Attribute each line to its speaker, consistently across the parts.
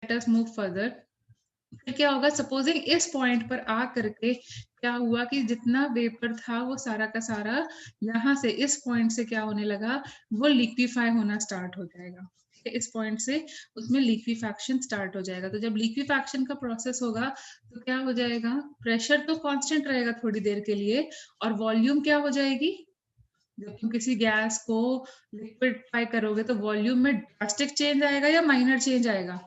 Speaker 1: Let us move further. फिर क्या होगा, सपोजिंग इस पॉइंट पर आ करके क्या हुआ कि जितना वेपर था वो सारा का सारा यहाँ से इस पॉइंट से क्या होने लगा, वो लिक्विफाई होना स्टार्ट हो जाएगा। इस पॉइंट से उसमें लिक्विफैक्शन स्टार्ट हो जाएगा। तो जब लिक्विफैक्शन का प्रोसेस होगा तो क्या हो जाएगा, प्रेशर तो कांस्टेंट रहेगा थोड़ी देर के लिए, और वॉल्यूम क्या हो जाएगी, जब तुम किसी गैस को लिक्विफाई करोगे तो वॉल्यूम में ड्रास्टिक चेंज आएगा या माइनर चेंज आएगा?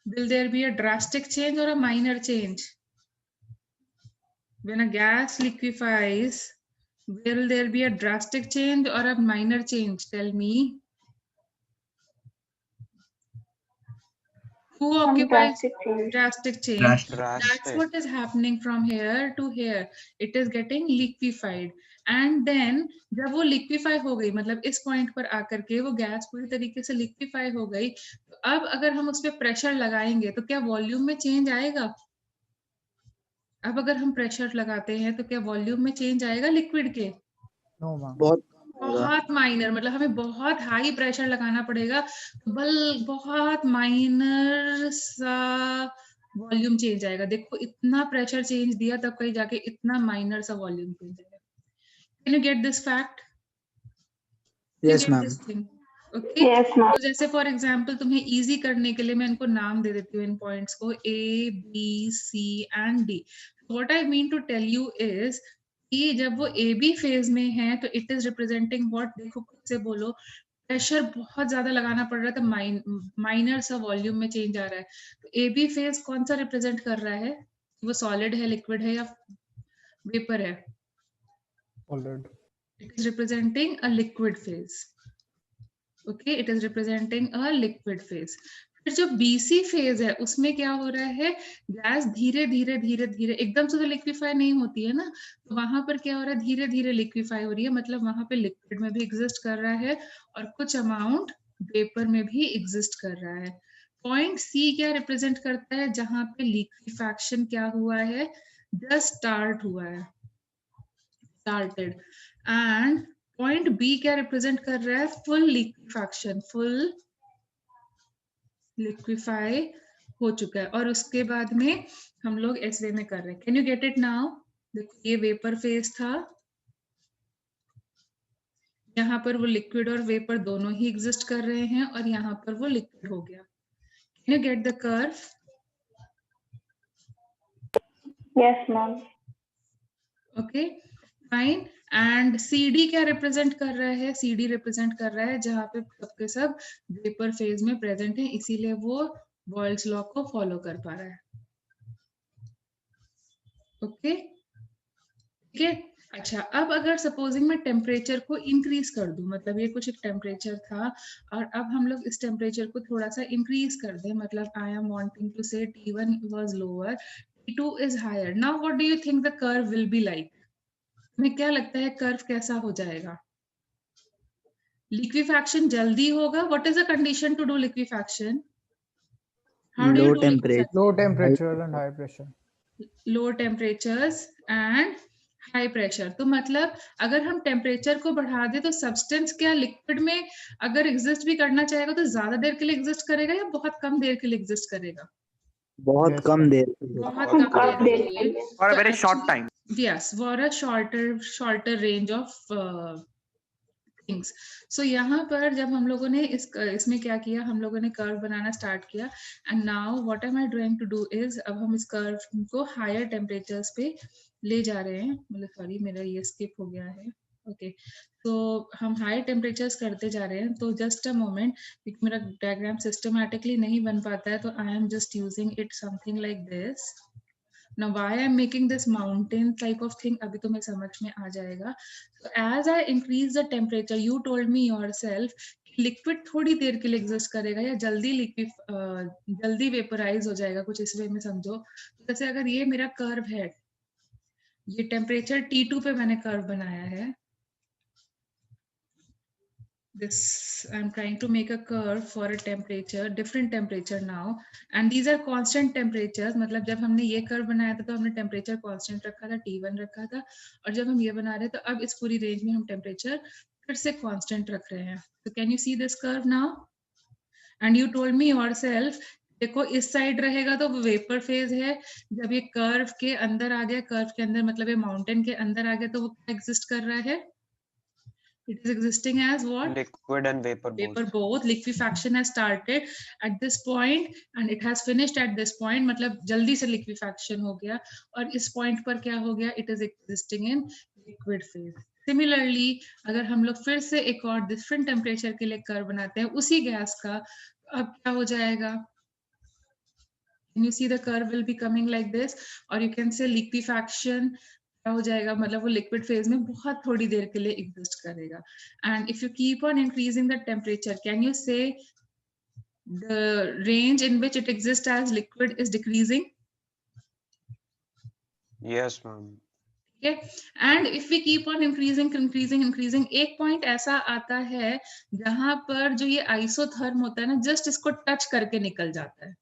Speaker 1: Will there be a drastic change or a minor change? When a gas liquefies, will there be a drastic change or a minor change? Tell me. Who occupies drastic change? That's what is happening from here to here. It is getting liquefied. And then जब वो liquefy हो गई, मतलब इस point पर आकर के वो गैस पूरी तरीके से liquefy हो गई, तो अब अगर हम उस पर प्रेशर लगाएंगे तो क्या वॉल्यूम में चेंज आएगा? अब अगर हम प्रेशर लगाते हैं तो क्या वॉल्यूम में चेंज आएगा लिक्विड के?
Speaker 2: नो मैम,
Speaker 1: बहुत माइनर, मतलब हमें बहुत हाई प्रेशर लगाना पड़ेगा, बहुत माइनर सा वॉल्यूम चेंज आएगा। देखो इतना प्रेशर चेंज दिया तब कहीं जाके इतना माइनर सा वॉल्यूम चेंज आएगा। Can you get this fact?
Speaker 2: Yes ma'am,
Speaker 1: okay, तो जैसे फॉर एग्जांपल तुम्हें इजी करने के लिए मैं इनको नाम दे देती हूँ, इन पॉइंट्स को A, B, C and D। What I mean to tell you is कि जब वो AB फेज में है तो इट इज रिप्रेजेंटिंग व्हाट, देखो खुद से बोलो, प्रेशर बहुत ज्यादा लगाना पड़ रहा है तो माइनर सा वॉल्यूम में चेंज आ रहा है। तो AB फेज कौन सा रिप्रेजेंट कर रहा है, वो सॉलिड है, लिक्विड है या वेपर है?
Speaker 2: Solid.
Speaker 1: It is representing a liquid phase. Okay, it is representing a liquid phase. फिर जो BC फेज है उसमें क्या हो रहा है, गैस धीरे धीरे धीरे धीरे, एकदम से तो लिक्विफाई नहीं होती है ना, तो वहां पर क्या हो रहा है, धीरे धीरे लिक्विफाई हो रही है, मतलब वहां पे लिक्विड में भी एग्जिस्ट कर रहा है और कुछ अमाउंट वेपर में भी एग्जिस्ट कर रहा है। पॉइंट C क्या रिप्रेजेंट करता है, जहां पे लिक्विफैक्शन क्या हुआ है, जस्ट स्टार्ट हुआ है, स्टार्टेड। एंड पॉइंट B क्या रिप्रेजेंट कर रहा है, फुल लिक्विफैक्शन, फुल लिक्विफाई हो चुका है, और उसके बाद में हम लोग इस वे में कर रहे हैं। Can you get it now? देखो ये वेपर फेज था, यहाँ पर वो लिक्विड और वेपर दोनों ही एग्जिस्ट कर रहे हैं, और यहाँ पर वो लिक्विड हो गया। Can you get the curve?
Speaker 3: Yes ma'am.
Speaker 1: Okay fine. And CD क्या रिप्रेजेंट कर रहा है, CD रिप्रेजेंट कर रहा है जहां पे सबके सब वेपर फेज में प्रेजेंट है, इसीलिए वो बॉयल्स लॉ को फॉलो कर पा रहा है। ओके ठीक है। अच्छा, अब अगर सपोजिंग मैं टेम्परेचर को इंक्रीज कर दूं, मतलब ये कुछ एक टेम्परेचर था और अब हम लोग इस टेम्परेचर को थोड़ा सा इंक्रीज कर दें, मतलब I am wanting to say T1 was lower, T2 is higher. Now what do you think the curve will be like? तुम्हें क्या लगता है कर्व कैसा हो जाएगा? लिक्विफैक्शन जल्दी होगा? What is the condition to do liquefaction? How do you do liquefaction?
Speaker 2: Low temperature and high pressure.
Speaker 1: Low temperatures and high pressure. तो मतलब अगर हम टेम्परेचर को बढ़ा दें तो सब्सटेंस क्या लिक्विड में अगर एग्जिस्ट भी करना चाहेगा तो ज्यादा देर के लिए एग्जिस्ट करेगा या बहुत कम देर के लिए एग्जिस्ट करेगा?
Speaker 2: बहुत कम देर,
Speaker 1: बहुत कम देर के लिए,
Speaker 4: for a very short time.
Speaker 1: Yes, for a shorter range of things. So यहाँ पर जब हम लोगों ने इसमें क्या किया, हम लोगों ने कर्व बनाना स्टार्ट किया, and now what am I trying to do is, अब हम इस कर्व को हायर टेम्परेचर्स पे ले जा रहे हैं, मतलब सॉरी मेरा ये स्किप हो गया है। ओके, तो हम हायर टेम्परेचर्स करते जा रहे हैं। तो जस्ट अ मोमेंट, क्योंकि मेरा डायग्राम सिस्टमैटिकली नहीं बन पाता है, तो I am just using it something like this. Now why I'm making this mountain type of thing, अभी तुम्हें समझ में आ जाएगा। So as I increase the temperature, you told me yourself liquid थोड़ी देर के लिए एग्जिस्ट करेगा या जल्दी वेपराइज हो जाएगा, कुछ इस वे में समझो। जैसे अगर ये मेरा कर्व है, ये टेम्परेचर T2 पे मैंने कर्व बनाया है, this I'm trying to make a curve for a temperature, different temperature now, and these are constant temperatures। मतलब जब हमने ये कर्व बनाया था तो हमने टेम्परेचर कांस्टेंट रखा था, T1 रखा था, और जब हम ये बना रहे हैं तो अब इस पूरी रेंज में हम टेम्परेचर फिर से कांस्टेंट रख रहे हैं. So can you see this curve now? And you told me yourself, देखो इस साइड रहेगा तो वेपर फेज है. जब ये कर्व के अंदर आ गया, कर्व के अंदर मतलब ये माउंटेन के अंदर आ गया, तो वो क्या एग्जिस्ट कर रहा है? It is existing as what?
Speaker 4: Liquid and vapor
Speaker 1: Vapor
Speaker 4: both.
Speaker 1: both. Liquefaction has started at this point and it has finished at this point. मतलब जल्दी से liquefaction हो गया और इस point पर क्या हो गया? It is existing in liquid phase. Similarly, अगर हम लोग फिर से एक और different temperature के लिए कर्व बनाते हैं उसी गैस का, अब क्या हो जाएगा? Can you see the curve will be coming like this? Or you can say liquefaction क्या हो जाएगा? मतलब वो लिक्विड फेज में बहुत थोड़ी देर के लिए एग्जिस्ट करेगा. And if you keep on increasing the temperature, can you say the range in which it exist as liquid is decreasing?
Speaker 4: Yes, ma'am.
Speaker 1: Okay, and if we keep on increasing, एक point ऐसा आता है जहां पर जो ये isotherm होता है ना, जस्ट इसको टच करके निकल जाता है.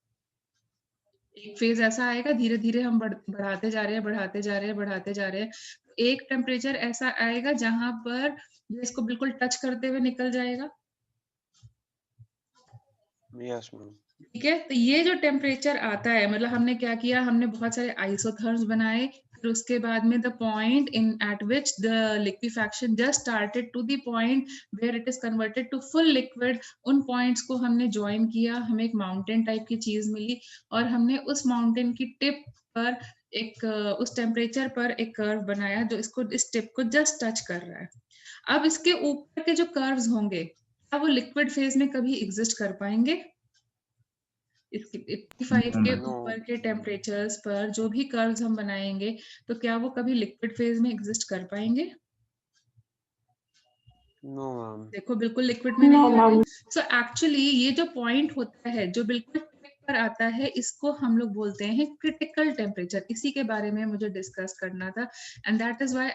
Speaker 1: एक फेज ऐसा आएगा, धीरे धीरे हम बढ़ाते जा रहे हैं. एक टेम्परेचर ऐसा आएगा जहां पर ये इसको बिल्कुल टच करते हुए निकल जाएगा.
Speaker 4: Yes, ma'am.
Speaker 1: ठीक है, तो ये जो टेम्परेचर आता है, मतलब हमने क्या किया, हमने बहुत सारे आइसोथर्म्स बनाए. फिर उसके बाद में the point in at which the liquefaction just started to the point where it is converted to full liquid, उन पॉइंट्स को हमने ज्वाइन किया. हमें एक माउंटेन टाइप की चीज मिली और हमने उस माउंटेन की टिप पर एक उस टेम्परेचर पर एक कर्व बनाया जो इसको, इस टिप को जस्ट टच कर रहा है. अब इसके ऊपर के जो कर्व्स होंगे, क्या वो लिक्विड फेज में कभी एग्जिस्ट कर पाएंगे? 85 के ऊपर के टेम्परेचर्स पर जो भी कर्व्स हम बनाएंगे, तो क्या वो कभी लिक्विड फेज में एग्जिस्ट कर पाएंगे?
Speaker 4: No, ma'am.
Speaker 1: देखो बिल्कुल लिक्विड में नहीं आ रहे. सो एक्चुअली ये जो पॉइंट होता है जो बिल्कुल पर आता है, इसको हम लोग बोलते हैं क्रिटिकल टेम्परेचर. इसी के बारे में मुझे डिस्कस करना था and that is why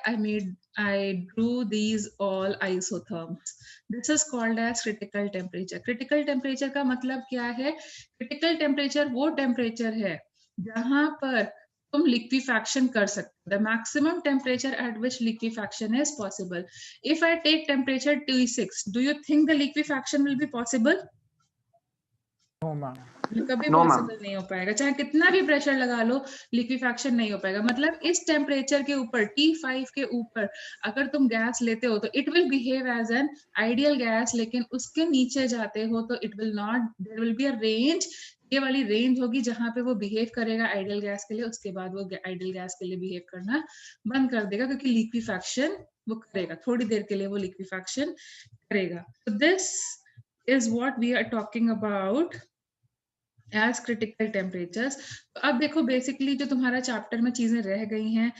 Speaker 1: I drew these all isotherms. This is called as critical temperature. Critical temperature का मतलब क्या है? क्रिटिकल टेम्परेचर वो टेम्परेचर है जहां पर तुम लिक्विफैक्शन कर सकते हो. The maximum temperature at which liquefaction is possible. If I take temperature T6, do you think the liquefaction will be possible?
Speaker 2: No, ma'am.
Speaker 1: कभी
Speaker 4: No,
Speaker 1: पॉसिबल नहीं हो पाएगा. चाहे कितना भी प्रेशर लगा लो, लिक्विफैक्शन नहीं हो पाएगा. मतलब इस टेम्परेचर के ऊपर, T5 के ऊपर अगर तुम गैस लेते हो तो it will behave as an ideal gas, लेकिन उसके नीचे जाते हो तो it will not, there will be a range. ये वाली रेंज होगी जहां पे वो बिहेव करेगा आइडियल गैस के लिए, उसके बाद वो आइडियल गैस के लिए बिहेव करना बंद कर देगा, क्योंकि लिक्विफैक्शन वो करेगा, थोड़ी देर के लिए वो लिक्विफैक्शन करेगा. So this is what we are talking about as critical temperatures. तो अब देखो बेसिकली जो तुम्हारा चैप्टर में चीजें रह गई हैं,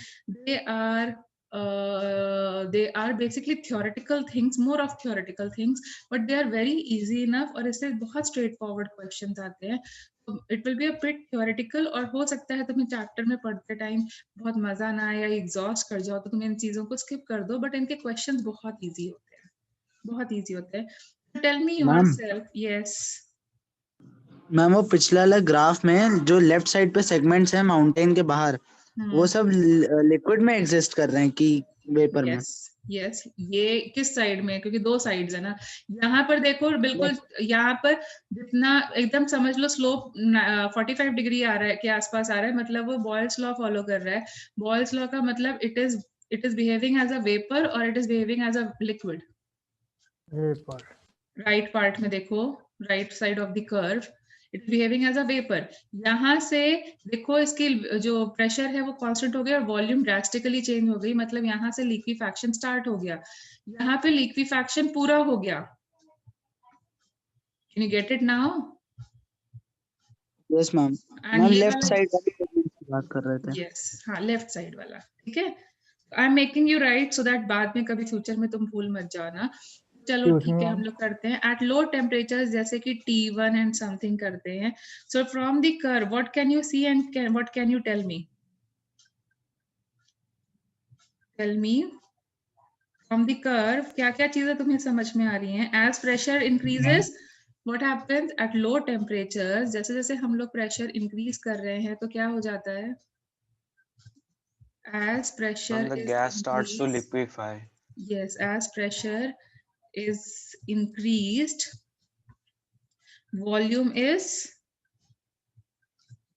Speaker 1: they are basically theoretical things, more of theoretical things, but they are very easy enough और इससे बहुत straight forward questions आते हैं. तो it will be a bit theoretical और हो सकता है तुम्हें चैप्टर में पढ़ते टाइम बहुत मजा ना आए या एग्जॉस्ट कर जाओ, तो तुम इन चीजों को स्किप कर दो. बट इनके क्वेश्चंस बहुत इजी होते हैं, बहुत इजी होते हैं. Tell me yourself. Yes
Speaker 2: ma'am, वो पिछला वाला ग्राफ में जो लेफ्ट साइड पे सेगमेंट्स हैं माउंटेन के बाहर, वो सब लिक्विड में एग्जिस्ट कर रहे हैं कि वेपर में?
Speaker 1: यस. ये किस साइड में? क्योंकि दो साइड्स है ना. यहाँ पर देखो बिल्कुल, यहाँ पर जितना एकदम समझ लो स्लोप 45 डिग्री आ रहा है के आसपास आ रहा है, मतलब वो बॉयल्स लॉ फॉलो कर रहा है. बॉयल्स लॉ का मतलब it is behaving as a vapour और it is behaving as a liquid.
Speaker 2: Vapour.
Speaker 1: Right part में देखो, right side of the curve, it behaving as a vapour. यहाँ से देखो इसकी जो प्रेशर है वो कांस्टेंट हो गया और वॉल्यूम ड्रास्टिकली चेंज हो गई, मतलब यहाँ से लिक्विफैक्शन स्टार्ट हो गया. यहाँ पे लिक्विफैक्शन पूरा हो गया. Can you get it now?
Speaker 2: Yes ma'am. Ma'am left side वाली की बात कर रहे थे.
Speaker 1: यस, हाँ लेफ्ट साइड वाला. ठीक है, I am making you right so that बाद में कभी फ्यूचर में तुम भूल मत जाना. चलो ठीक है, हम लोग करते हैं एट लो टेम्परेचर, जैसे कि T1 एंड समथिंग करते हैं. So from the curve what can you see and what can you tell me? Tell me from the curve क्या क्या चीजें तुम्हें समझ में आ रही हैं? As pressure increases what happens at low temperature? जैसे जैसे हम लोग प्रेशर इंक्रीज कर रहे हैं तो क्या हो जाता है? As pressure
Speaker 4: And the
Speaker 1: is
Speaker 4: gas starts to
Speaker 1: increased,
Speaker 4: liquefy.
Speaker 1: yes, as pressure is increased, volume is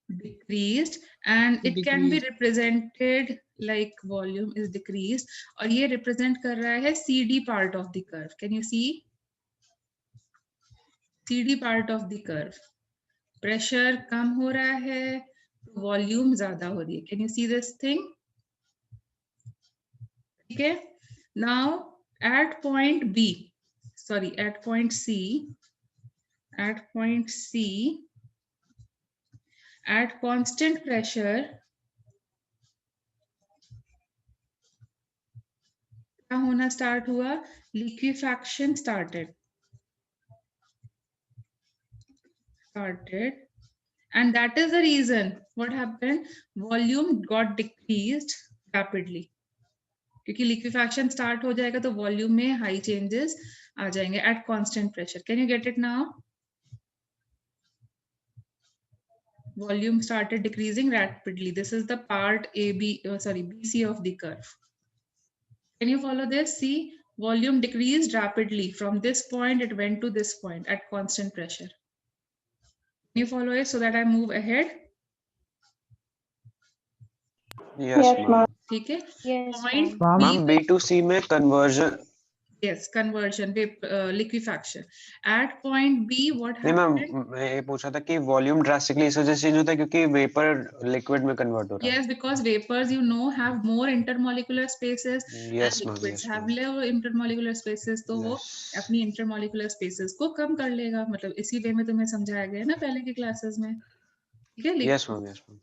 Speaker 1: decreased, and it can be represented like volume is decreased, और ये represent कर रहा है CD part of the curve. Can you see? CD part of the curve. Pressure कम हो रहा है, volume ज़्यादा हो रही है. Can you see this thing? Okay. Now at point B, sorry, at point C, at constant pressure, क्या होना start हुआ? Liquefaction started, and that is the reason what happened. Volume got decreased rapidly. क्योंकि liquefaction start हो जाएगा तो volume में high changes आ जाएंगे at constant pressure. Can you get it now? Volume started decreasing rapidly. This is the part BC of the curve. Can you follow this? See, volume decreased rapidly. From this point, it went to this point at constant pressure. Can you follow it so that I move ahead?
Speaker 4: Yes, ma'am.
Speaker 1: ठीक है?
Speaker 3: Yes,
Speaker 1: Point
Speaker 4: Ma'am, B to C में conversion.
Speaker 1: Yes, conversion, liquefaction. At point B, what
Speaker 4: नहीं ma'am,
Speaker 1: happened?
Speaker 4: मैं ये पूछा था कि volume drastically इस वजह से चेंज होता है क्योंकि वेपर लिक्विड में कन्वर्ट हो रहा है.
Speaker 1: Yes, because vapors, have more intermolecular spaces,
Speaker 4: Yes,
Speaker 1: and
Speaker 4: ma'am.
Speaker 1: liquids
Speaker 4: Yes,
Speaker 1: have
Speaker 4: ma'am.
Speaker 1: low intermolecular spaces. तो वो
Speaker 4: Yes.
Speaker 1: अपनी intermolecular spaces को कम कर लेगा. मतलब इसी वे में तुम्हें समझाया गया ना पहले की क्लासेस में. ठीक है?
Speaker 4: Yes, ma'am. Yes, ma'am.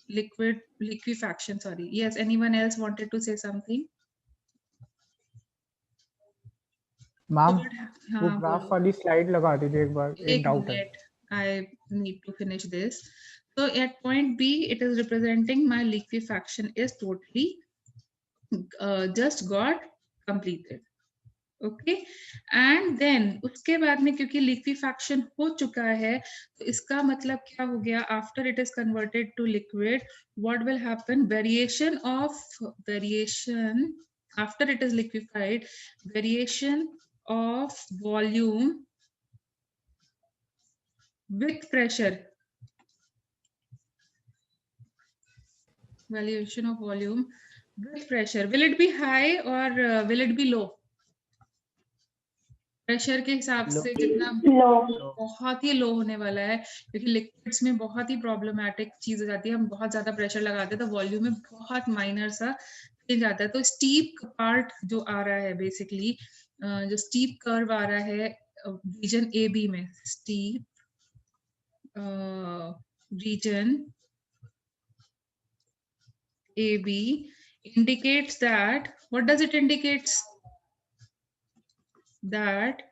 Speaker 1: Liquefaction. Sorry. Yes. Anyone else wanted to say something?
Speaker 5: Ma'am
Speaker 1: हाँ,
Speaker 5: वो ग्राफ वाली स्लाइड लगा दीजिए एक बार, एक डाउट है.
Speaker 1: I need to finish this. So at point B, it is representing my liquefaction is totally just got completed. Okay, and then उसके बाद में क्योंकि liquefaction हो चुका है, तो इसका मतलब क्या हो गया? After it is converted to liquid, what will happen? Variation after it is liquefied, variation of volume with pressure. Variation of volume with pressure. Will it be high or will it be low? Pressure के हिसाब से जितना बहुत ही लो होने वाला है, क्योंकि liquids में बहुत ही प्रॉब्लमेटिक चीज हो जाती है. हम बहुत ज्यादा प्रेशर लगाते हैं तो वॉल्यूम में बहुत माइनर सा चेंज आता है. तो स्टीप पार्ट जो आ रहा है, बेसिकली जो स्टीप कर्व आ रहा है रीजन ए बी में, steep region AB indicates that, what does it indicates? That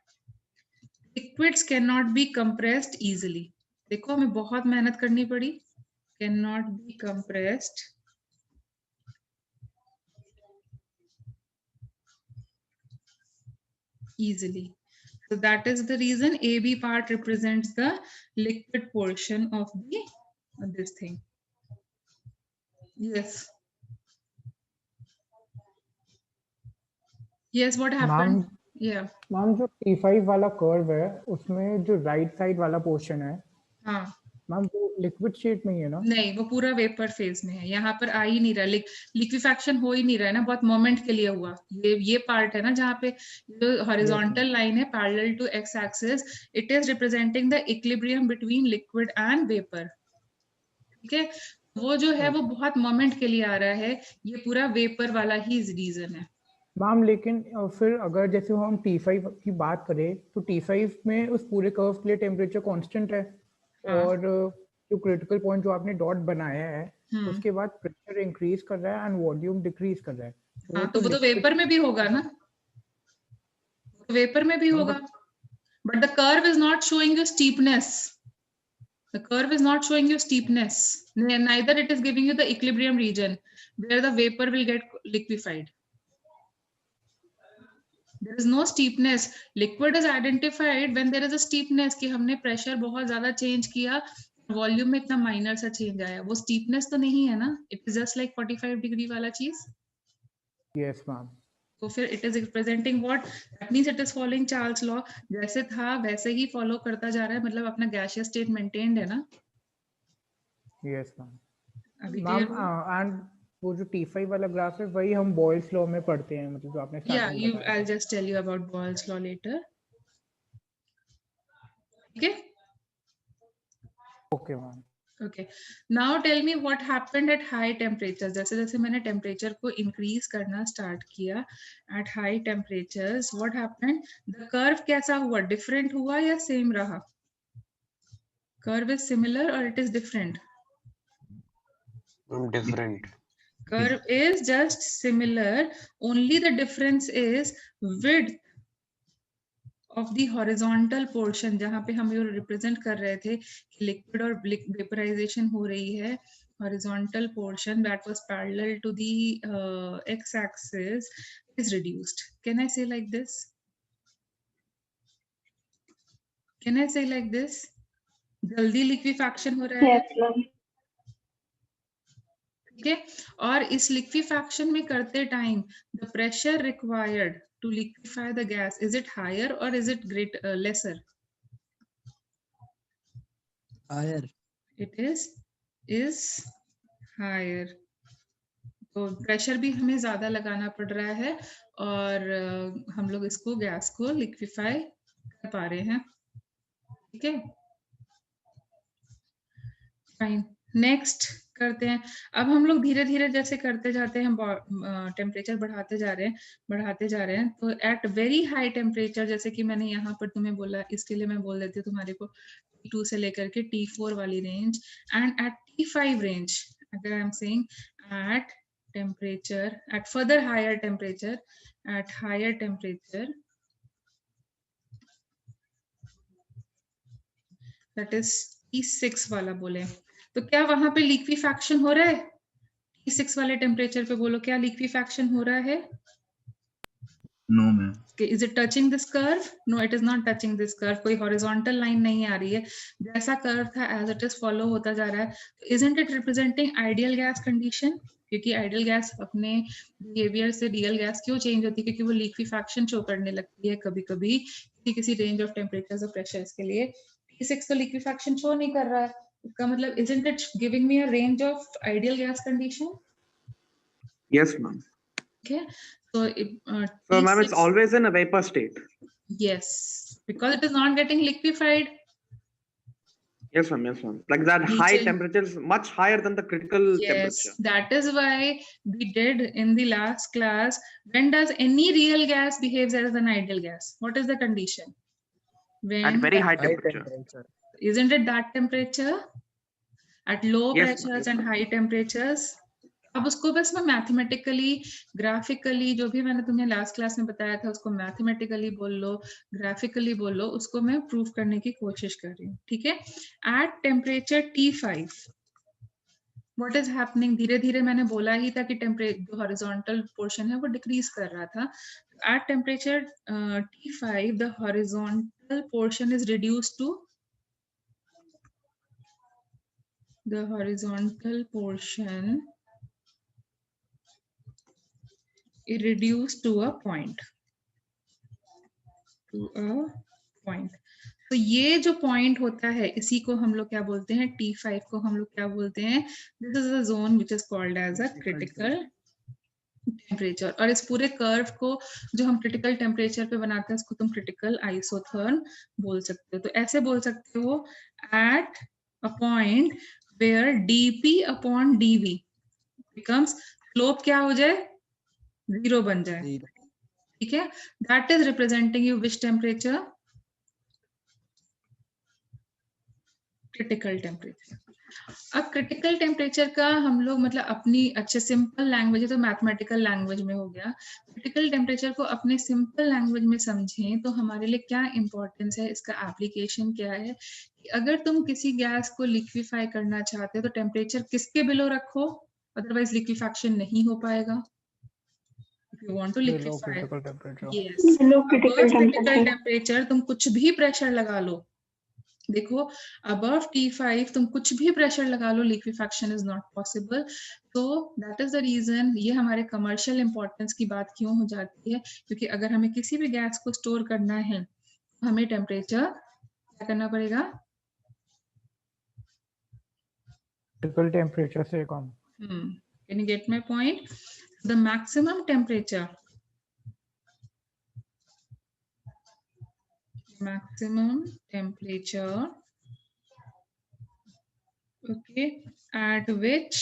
Speaker 1: liquids cannot be compressed easily. देखो हमें बहुत मेहनत करनी पड़ी. Cannot be compressed easily. So that is the reason AB part represents the liquid portion of this thing. Yes. Yes, what happened? Yeah.
Speaker 5: Ma'am जो T5 वाला curve है उसमें जो राइट साइड वाला पोर्शन है,
Speaker 1: हाँ
Speaker 5: मैम वो लिक्विड स्टेट में ही है ना?
Speaker 1: नहीं, वो पूरा वेपर फेज में है. यहाँ पर आ ही नहीं रहा, लिक्विफैक्शन हो ही नहीं रहा है ना, बहुत मोमेंट के लिए हुआ. ये पार्ट है ना जहाँ पे जो हॉरिजॉन्टल लाइन है parallel to X axis, it is representing the equilibrium between liquid and vapour. ठीक है, वो जो है वो बहुत मोमेंट के लिए आ रहा है. ये पूरा वेपर वाला ही रीजन है.
Speaker 5: मैम लेकिन फिर अगर जैसे हम T5 की बात करें तो T5 में उस पूरे कर्व के लिए टेम्परेचर कांस्टेंट है. और जो क्रिटिकल पॉइंट जो आपने डॉट बनाया है उसके बाद प्रेशर इंक्रीज कर रहा है एंड वॉल्यूम डिक्रीज कर रहा है.
Speaker 1: तो वो तो वेपर में भी होगा ना, वेपर में भी होगा. But the curve is not showing you steepness. The curve is not showing you steepness. Neither it is giving you the equilibrium region where the vapor will get liquefied. There is no steepness. Liquid is identified when there is a steepness कि हमने pressure बहुत ज़्यादा change किया, volume में इतना minor सा change आया. वो steepness तो नहीं है ना. It is just like 45 degree वाला चीज.
Speaker 5: Yes, ma'am.
Speaker 1: तो फिर it is representing what, that means it is following Charles law, जैसे था वैसे ही फॉलो करता जा रहा है, मतलब अपना गैसियस स्टेट मेंटेन्ड है ना।
Speaker 5: Yes ma'am.
Speaker 1: अभी
Speaker 5: मैम
Speaker 1: clear हुआ?
Speaker 5: एंड वो जो T5 वाला ग्राफ है वही हम बॉयल्स लॉ में पढ़ते हैं, मतलब जो आपने
Speaker 1: Yeah,
Speaker 5: स्टार्टिंग में बताया
Speaker 1: I'll
Speaker 5: था।
Speaker 1: just tell you about Boyle's law later. Okay.
Speaker 5: Okay ma'am.
Speaker 1: Okay. Now tell me what happened at high temperatures. जैसे जैसे मैंने टेम्परेचर को इंक्रीज करना स्टार्ट किया at high temperatures, what happened? The curve कैसा हुआ? डिफरेंट हुआ या सेम रहा? Curve is similar or it is different?
Speaker 4: Different.
Speaker 1: Curve is just similar. Only the difference is width of the horizontal portion, जहाँ पे हम ये रिप्रेजेंट कर रहे थे कि लिक्विड और वेपराइजेशन हो रही है, horizontal portion that was parallel to the x-axis is reduced. Can I say like this? Can I say like this? जल्दी liquefaction हो रहा है,
Speaker 3: Yes, ma'am.
Speaker 1: ठीक है। और इस liquefaction में करते time the pressure required to liquefy the gas, is it higher or is it lesser?
Speaker 2: higher.
Speaker 1: It is higher. तो प्रेशर भी हमें ज्यादा लगाना पड़ रहा है और हम लोग इसको गैस को लिक्विफाई कर पा रहे हैं, ठीक है। फाइन, नेक्स्ट करते हैं। अब हम लोग धीरे धीरे जैसे करते जाते हैं, टेम्परेचर बढ़ाते जा रहे हैं, तो एट वेरी हाई टेम्परेचर, जैसे कि मैंने यहाँ पर तुम्हें बोला, इसके लिए मैं बोल देती हूँ तुम्हारे को T2 से लेकर के T4 वाली range, and eight T5 range, अगर I am saying at temperature, at further higher temperature, at higher temperature, that is T6 वाला बोले, तो क्या वहां पे लिक्विफैक्शन हो रहा है? T6 वाले टेम्परेचर पे बोलो, क्या लिक्विफैक्शन हो रहा है?
Speaker 2: No ma'am.
Speaker 1: Is it touching this curve? No, it is not touching this curve. कोई horizontal line नहीं आ रही है, जैसा कर्व था as it is follow होता जा रहा है। Isn't it representing ideal gas condition? क्योंकि आइडियल गैस अपने बिहेवियर से रियल गैस क्यों चेंज होती है? क्योंकि वो लिक्विफैक्शन शो करने लगती है कभी कभी किसी रेंज ऑफ टेम्परेचर और प्रेशर्स के लिए। T6 तो लिक्विफैक्शन शो नहीं कर रहा है, इसका मतलब isn't it giving me a range of ideal gas condition?
Speaker 6: Yes, ma'am.
Speaker 1: Okay, so
Speaker 6: So, ma'am, it's
Speaker 1: T6
Speaker 6: always in a vapor state.
Speaker 1: yes, because it is not getting liquefied.
Speaker 6: Yes, ma'am. Yes, ma'am. Like that high
Speaker 1: Niche.
Speaker 6: temperature is much higher than the critical
Speaker 1: Yes,
Speaker 6: temperature.
Speaker 1: that is why we did in the last class. When does any real gas behaves as an ideal gas? What is the condition? When
Speaker 6: At very high
Speaker 2: High
Speaker 6: temperature.
Speaker 2: temperature.
Speaker 1: isn't it that temperature? At low
Speaker 6: Yes, ma'am.
Speaker 1: pressures
Speaker 6: Yes,
Speaker 1: and
Speaker 6: ma'am.
Speaker 1: high temperatures. अब उसको बस मैं mathematically, graphically, जो भी मैंने तुम्हें last class में बताया था उसको मैथमेटिकली बोल लो, ग्राफिकली बोल लो, उसको मैं प्रूव करने की कोशिश कर रही हूँ, ठीक है। Eight temperature T5 what is happening, धीरे धीरे मैंने बोला ही था कि टेम्परेचर जो हॉरिजॉन्टल पोर्शन है वो डिक्रीज कर रहा था। At temperature T5 the horizontal portion is reduced to, the horizontal portion is reduced to a point, तो ये जो पॉइंट होता है इसी को हम लोग क्या बोलते हैं? T5 को हम लोग क्या बोलते हैं? This is the zone which is called as a critical temperature. और इस पूरे कर्व को जो हम क्रिटिकल टेम्परेचर पे बनाते हैं उसको तुम क्रिटिकल आइसोथर्म बोल सकते हो। तो ऐसे बोल सकते हो, at a point where dP upon dV becomes, slope क्या हो जाए? 0 बन जाए, ठीक है। That is representing you which temperature? Critical temperature. अब क्रिटिकल टेम्परेचर का हम लोग मतलब अपनी अच्छे सिंपल लैंग्वेज है तो मैथमेटिकल लैंग्वेज में हो गया, क्रिटिकल टेम्परेचर को अपने सिंपल लैंग्वेज में समझें तो हमारे लिए क्या इंपॉर्टेंस है, इसका एप्लीकेशन क्या है कि अगर तुम किसी गैस को लिक्विफाई करना चाहते हो तो टेम्परेचर किसके बिलो रखो, अदरवाइज लिक्विफैक्शन नहीं हो पाएगा। If you want to
Speaker 5: Below
Speaker 1: liquefy,
Speaker 5: critical temperature.
Speaker 1: yes,
Speaker 3: Below critical
Speaker 1: above critical
Speaker 3: temperature.
Speaker 1: temperature तुम कुछ भी प्रेशर लगा लो, देखो above T5 तुम कुछ भी प्रेशर लगा लो, लिक्विफैक्शन इज नॉट पॉसिबल। तो दैट इज द रीजन ये हमारे कमर्शियल इंपॉर्टेंस की बात क्यों हो जाती है, क्योंकि अगर हमें किसी भी गैस को स्टोर करना है हमें टेम्परेचर क्या करना पड़ेगा,
Speaker 5: क्रिटिकल टेम्परेचर से कम।
Speaker 1: Can you get my point? The maximum temperature okay at which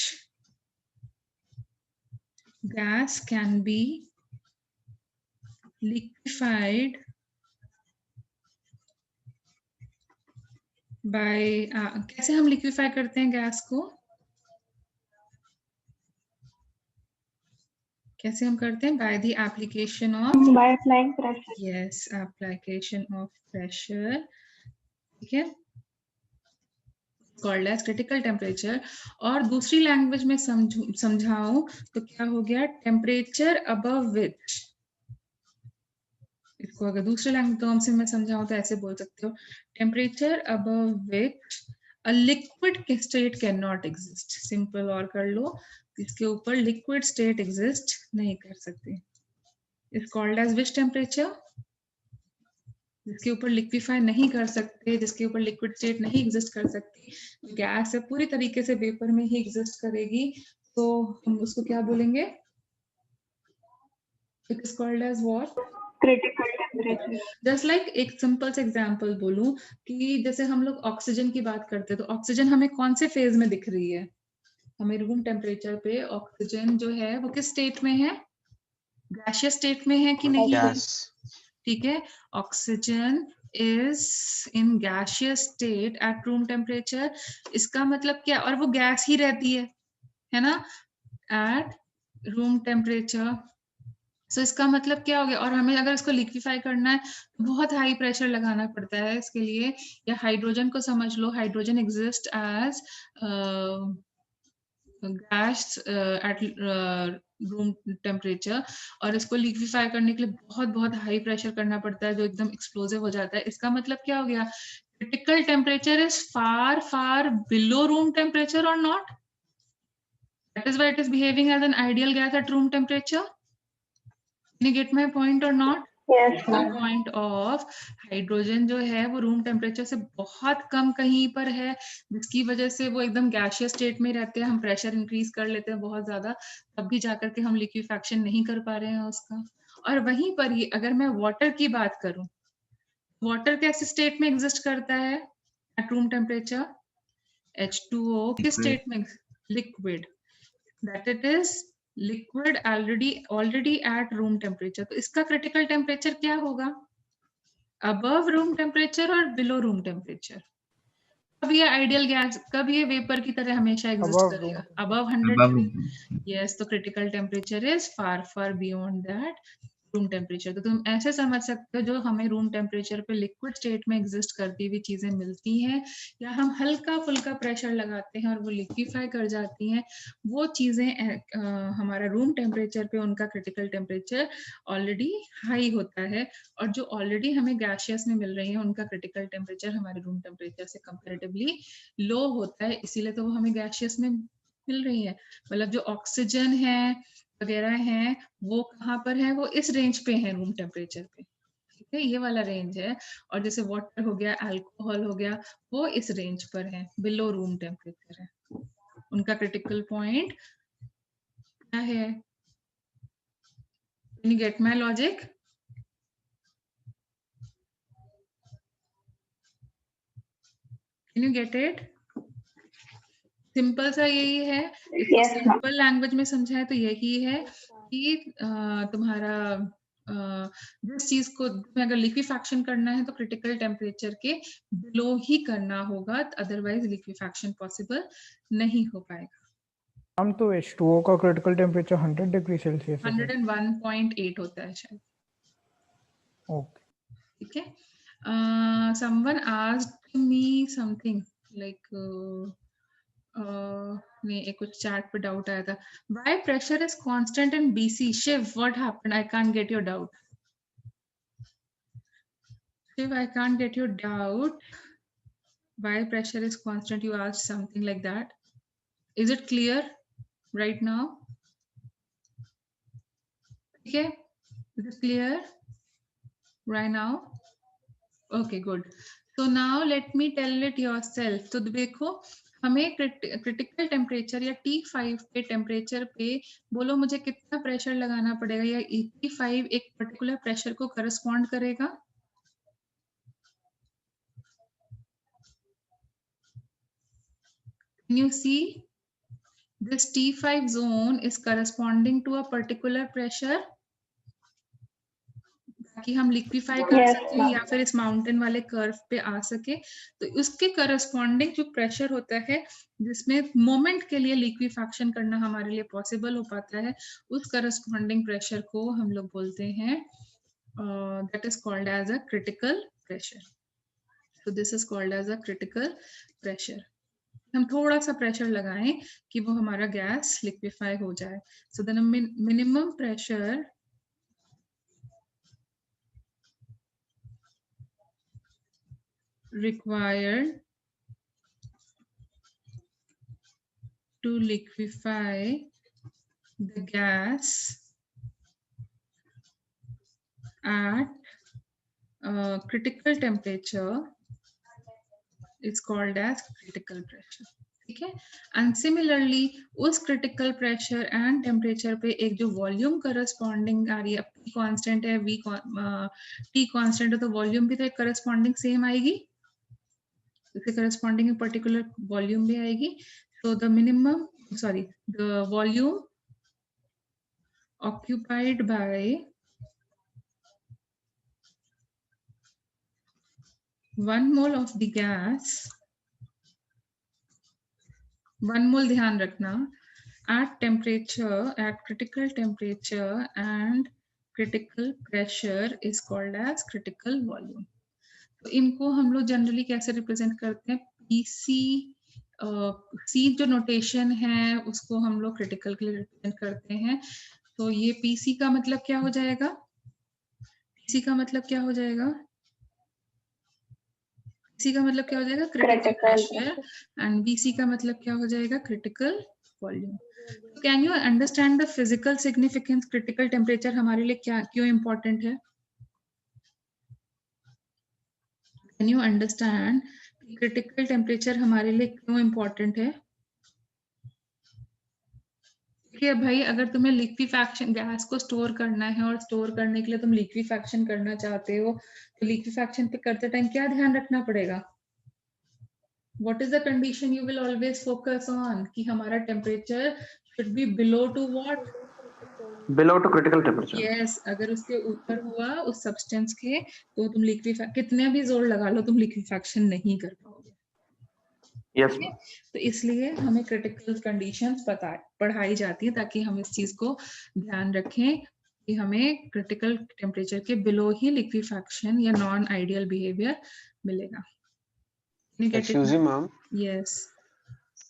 Speaker 1: gas can be liquefied by कैसे हम लिक्विफाई करते हैं गैस को, कैसे हम करते हैं? By the application of,
Speaker 3: by applying pressure.
Speaker 1: Yes application of pressure, ठीक है, कॉल्ड एज क्रिटिकल टेम्परेचर। और दूसरी लैंग्वेज में समझाऊं तो क्या हो गया, टेम्परेचर अबव विच, इसको अगर दूसरे लैंग्वेज टर्म से मैं समझाऊं तो ऐसे बोल सकते हो, temperature above which a liquid state can not exist. Simple और कर लो, इसके ऊपर लिक्विड स्टेट एग्जिस्ट नहीं कर सकती। Is called as which temperature, जिसके ऊपर लिक्विफाई नहीं कर सकते, जिसके ऊपर लिक्विड स्टेट नहीं एग्जिस्ट कर सकती, गैस है पूरी तरीके से वेपर में ही एग्जिस्ट करेगी, तो हम उसको क्या बोलेंगे? It is called as what?
Speaker 3: Critical temperature.
Speaker 1: Just like एक सिंपल से एग्जांपल बोलूं कि जैसे हम लोग ऑक्सीजन की बात करते हैं, तो ऑक्सीजन हमें कौन से फेज में दिख रही है? हमें रूम टेम्परेचर पे ऑक्सीजन जो है वो किस स्टेट में है? गैसियस स्टेट में है कि नहीं?
Speaker 4: गैस।
Speaker 1: ठीक है, oxygen is in gaseous state eight room temperature. इसका मतलब क्या, और वो गैस ही रहती है ना, एट रूम टेम्परेचर। सो इसका मतलब क्या हो गया, और हमें अगर इसको लिक्विफाई करना है तो बहुत हाई प्रेशर लगाना पड़ता है इसके लिए। या हाइड्रोजन को समझ लो, hydrogen exist as gas at room temperature, और इसको लिक्विफाई करने के लिए बहुत बहुत हाई प्रेशर करना पड़ता है जो एकदम एक्सप्लोसिव हो जाता है। इसका मतलब क्या हो गया, critical temperature is far far below room temperature or not, that is why it is behaving as an ideal gas at room temperature. Can you get my point or not?
Speaker 3: Yes, ma'am.
Speaker 1: Point of hydrogen जो है वो room temperature से बहुत कम कहीं पर है, जिसकी वजह से वो एकदम गैसियस स्टेट में रहते हैं। हम प्रेशर इंक्रीज कर लेते हैं बहुत ज्यादा, तब भी जाकर के हम लिक्विफैक्शन नहीं कर पा रहे हैं उसका। और वहीं पर ही अगर मैं वाटर की बात करूं, वाटर कैसे स्टेट में एग्जिस्ट करता है एट रूम टेम्परेचर? H2O किस स्टेट में? Liquid, that it is liquid already eight room temperature. तो इसका क्रिटिकल टेम्परेचर क्या होगा, अबव रूम टेम्परेचर और बिलो रूम टेम्परेचर? कब ये आइडियल गैस, कब ये वेपर की तरह हमेशा एग्जिस्ट
Speaker 5: Above
Speaker 1: करेगा?
Speaker 5: room.
Speaker 1: Above 100 degree. यस, तो critical temperature is far far beyond that room temperature. तो तुम ऐसे समझ सकते हो, जो हमें रूम टेम्परेचर पे लिक्विड स्टेट में एग्जिस्ट करती हुई चीजें मिलती हैं, या हम हल्का फुल्का प्रेशर लगाते हैं और वो लिक्विफाई कर जाती हैं, वो चीजें हमारा रूम टेम्परेचर पे उनका क्रिटिकल टेम्परेचर ऑलरेडी हाई होता है, और जो ऑलरेडी हमें गैसियस में मिल रही है उनका क्रिटिकल टेम्परेचर हमारे रूम टेम्परेचर से कंपैरेटिवली लो होता है, इसीलिए तो वो हमें गैसियस में मिल रही है। मतलब जो ऑक्सीजन है वगैरह है वो कहाँ पर है, वो इस रेंज पे है रूम टेम्परेचर पे, ठीक है, ये वाला रेंज है। और जैसे वाटर हो गया, अल्कोहल हो गया, वो इस रेंज पर है, बिलो रूम टेम्परेचर है। उनका क्रिटिकल पॉइंट क्या है? Can you get my logic? Can you get it? Simple सा यही है, इसको
Speaker 3: Yes, ma'am.
Speaker 1: सिंपल लैंग्वेज में समझाए तो यही है कि तुम्हारा जिस चीज को तुम्हें अगर लिक्विफैक्शन करना है तो क्रिटिकल टेम्परेचर के बिलो ही करना होगा, अदरवाइज लिक्विफैक्शन पॉसिबल नहीं हो पाएगा।
Speaker 5: हम तो H2O का क्रिटिकल टेम्परेचर 100 डिग्री सेल्सियस है।
Speaker 1: 101.8 होता है शायद।
Speaker 5: ओके,
Speaker 1: ठीक है, someone asked me something like नहीं, एक कुछ चैट पे डाउट आया था, why pressure is constant in BC? Shiv, what happened? I can't get your doubt. Shiv, I can't get your doubt. Why pressure is constant? You asked something like that. Is it clear right now? Okay, is it clear right now? Okay, good. So now let me tell it yourself. तो देखो हमें critical temperature या T5 पे temperature पे बोलो मुझे कितना pressure लगाना पड़ेगा, या T5 एक पर्टिकुलर प्रेशर को करस्पॉन्ड करेगा? Can you see this T5 zone is corresponding to a particular pressure? ताकि हम लिक्विफाई कर
Speaker 3: Yes,
Speaker 1: सकें
Speaker 3: ma'am.
Speaker 1: या फिर इस माउंटेन वाले कर्व पे आ सके, तो उसके करस्पॉन्डिंग जो प्रेशर होता है जिसमें मोमेंट के लिए लिक्विफैक्शन करना हमारे लिए पॉसिबल हो पाता है, उस करस्पॉन्डिंग प्रेशर को हम लोग बोलते हैं that is called as a critical pressure. So this is called as a critical pressure. हम थोड़ा सा प्रेशर लगाएं कि वो हमारा गैस लिक्विफाई हो जाए. So the minimum pressure required to liquefy the gas at critical temperature is called as critical pressure. ठीक है. एंड सिमिलरली उस क्रिटिकल प्रेशर एंड टेम्परेचर पे एक जो वॉल्यूम करस्पॉन्डिंग आ रही है, P कांस्टेंट है, T कांस्टेंट है, तो वॉल्यूम भी तो एक करस्पॉन्डिंग सेम आएगी, इसके करस्पॉन्डिंग पर्टिकुलर वॉल्यूम भी आएगी. So the minimum the volume occupied by 1 mole of the gas, 1 mole ध्यान रखना, at critical temperature and critical pressure is called as critical volume. तो इनको हम लोग जनरली कैसे रिप्रेजेंट करते हैं? PC C जो नोटेशन है उसको हम लोग क्रिटिकल के लिए रिप्रेजेंट करते हैं. तो ये PC का मतलब क्या हो जाएगा? PC का मतलब क्या हो जाएगा? PC का मतलब क्या हो जाएगा? Critical pressure. एंड BC का मतलब क्या हो जाएगा? Critical volume. Can you understand the physical significance? Critical temperature हमारे लिए क्या क्यों इम्पोर्टेंट है? Can you understand critical temperature हमारे लिए क्यों इम्पोर्टेंट है? देखिए भाई, अगर तुम्हें लिक्विफैक्शन गैस को स्टोर करना है और स्टोर करने के लिए तुम लिक्विफैक्शन करना चाहते हो, तो लिक्विफैक्शन पे करते टाइम क्या ध्यान रखना पड़ेगा? What is the condition you will always focus on? कि हमारा temperature should be below to what?
Speaker 6: Below to critical temperature.
Speaker 1: Yes, अगर उसके ऊपर हुआ उस सब्सटेंस के, तो तुम कितने भी जोर लगा लो तुम लिक्विफैक्शन नहीं कर पाओगे.
Speaker 6: Yes, ma'am.
Speaker 1: तो इसलिए हमें क्रिटिकल कंडीशंस पढ़ाई जाती है ताकि हम इस चीज को ध्यान रखें कि हमें क्रिटिकल टेम्परेचर के बिलो ही लिक्विफैक्शन या नॉन आइडियल बिहेवियर मिलेगा.
Speaker 4: Excuse me ma'am.
Speaker 1: Yes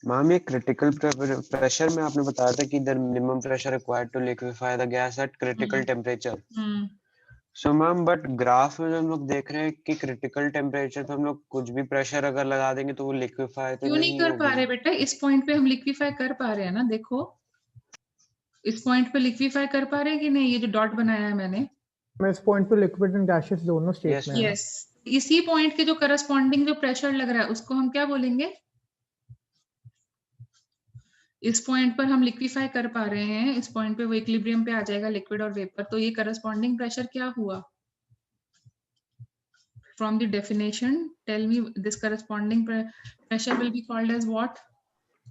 Speaker 4: ma'am, ये क्रिटिकल प्रेशर में आपने बताया था कि the minimum pressure required to liquefy the gas at critical temperature. So ma'am, but graph में जो हम लोग देख रहे हैं कि क्रिटिकल टेम्परेचर पे हम लोग कुछ भी प्रेशर अगर लगा देंगे तो वो लिक्विफाई तो
Speaker 1: क्यों नहीं कर पा रहे बेटा? इस पॉइंट पे हम लिक्विफाई कर पा रहे हैं ना. देखो इस पॉइंट पे लिक्विफाई कर पा रहे हैं कि नहीं? ये जो डॉट बनाया है मैंने,
Speaker 5: मैं इस पॉइंट पे लिक्विड एंड गैसेस दोनों स्टेट में है.
Speaker 1: यस, इसी पॉइंट के जो करस्पॉन्डिंग जो प्रेशर लग रहा है उसको हम क्या बोलेंगे? इस पॉइंट पर हम लिक्विफाई कर पा रहे हैं, इस पॉइंट पे वो इक्विलिब्रियम पे आ जाएगा लिक्विड और वेपर, तो ये करस्पॉन्डिंग प्रेशर क्या हुआ? From the definition, tell me this corresponding pressure will be called as what?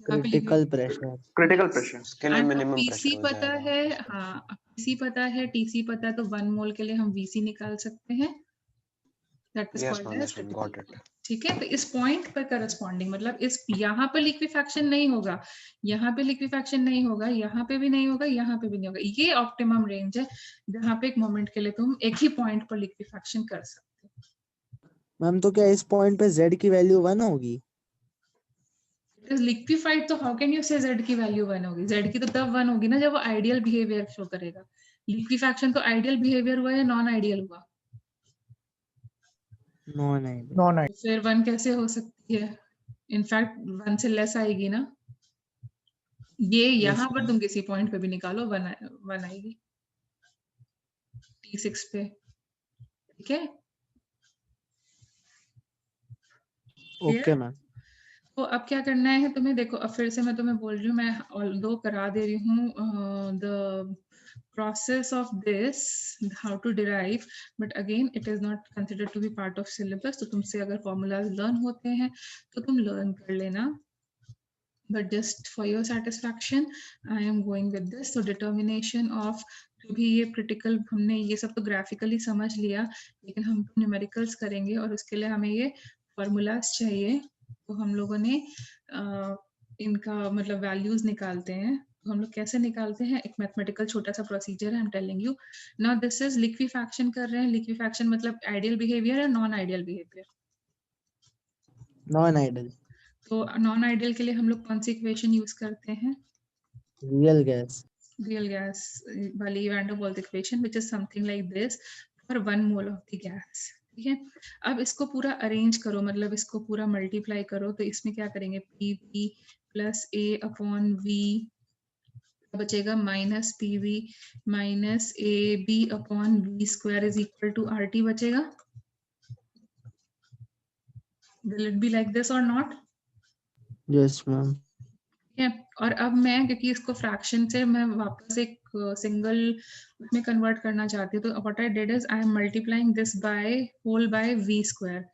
Speaker 2: Critical pressure.
Speaker 6: Critical pressure.
Speaker 4: उसके लिए मिनिमम
Speaker 1: PC
Speaker 4: प्रेशर
Speaker 1: पता है, हाँ PC पता है, TC पता है, तो 1 मोल के लिए हम VC निकाल सकते हैं. That is
Speaker 4: yes
Speaker 1: called
Speaker 4: ma'am,
Speaker 1: as
Speaker 4: got it.
Speaker 1: ठीक है. तो इस पॉइंट पर करस्पॉन्डिंग मतलब इस यहाँ पे लिक्विफैक्शन नहीं होगा, यहाँ पे लिक्विफैक्शन नहीं होगा, यहाँ पे भी नहीं होगा, यहाँ पे भी नहीं होगा. ये ऑप्टिमम रेंज है जहाँ पे एक मोमेंट के लिए तुम एक ही पॉइंट पर लिक्विफैक्शन कर सकते हो.
Speaker 2: मैम तो क्या इस पॉइंट पे z की वैल्यू 1 होगी?
Speaker 1: इट इज लिक्विफाइड, तो हाउ कैन यू से z की वैल्यू 1 होगी? z की तो तब 1 होगी ना जब वो आइडियल बिहेवियर शो करेगा. लिक्विफैक्शन तो आइडियल बिहेवियर हुआ या नॉन आइडियल हुआ?
Speaker 2: Non ideal.
Speaker 5: Non ideal.
Speaker 1: फिर 1 कैसे हो सकती है? इनफैक्ट 1 से लेस आएगी ना, ये यहाँ पर तुम किसी पॉइंट पे भी निकालो 1 आएगी T6 पे, ठीक है?
Speaker 2: Okay ma'am.
Speaker 1: तो अब क्या करना है तुम्हें, देखो अब फिर से मैं तुम्हें बोल रही हूँ, मैं ऑल्दो करा दे रही हूँ the process of this, how to derive, but again it is not considered to be part of syllabus. तो तुमसे अगर formulas learn होते हैं तो तुम learn कर लेना, but just for your satisfaction I am going with this. So determination of, जो भी ये critical, हमने ये सब तो graphically समझ लिया, लेकिन हम numericals करेंगे और उसके लिए हमें ये formulas चाहिए। तो हम लोगों ने इनका मतलब values निकालते हैं। तो हम लोग कैसे निकालते हैं, एक मैथमेटिकल छोटा सा प्रोसीजर है, I am telling you now. This is liquefaction कर रहे हैं। लिक्विफैक्शन मतलब आइडियल बिहेवियर या non ideal behaviour?
Speaker 2: Non ideal.
Speaker 1: तो नॉन आइडियल के लिए हम लोग कौन सी इक्वेशन यूज करते हैं?
Speaker 2: Real gas.
Speaker 1: रियल गैस वाली van der Waals equation, which is something like this for 1 mole of the gas, ठीक है? अब इसको पूरा अरेंज करो, मतलब इसको पूरा मल्टीप्लाई करो। तो इसमें क्या करेंगे, P V plus a upon V बचेगा minus P V minus a b upon V square is equal to R T बचेगा। Will it be like this or not?
Speaker 2: Yes ma'am.
Speaker 1: ठीक है, और अब मैं क्योंकि इसको फ्रैक्शन से मैं वापस एक सिंगल में कन्वर्ट करना चाहती हूँ, तो what I did is I am multiplying this by whole by V square,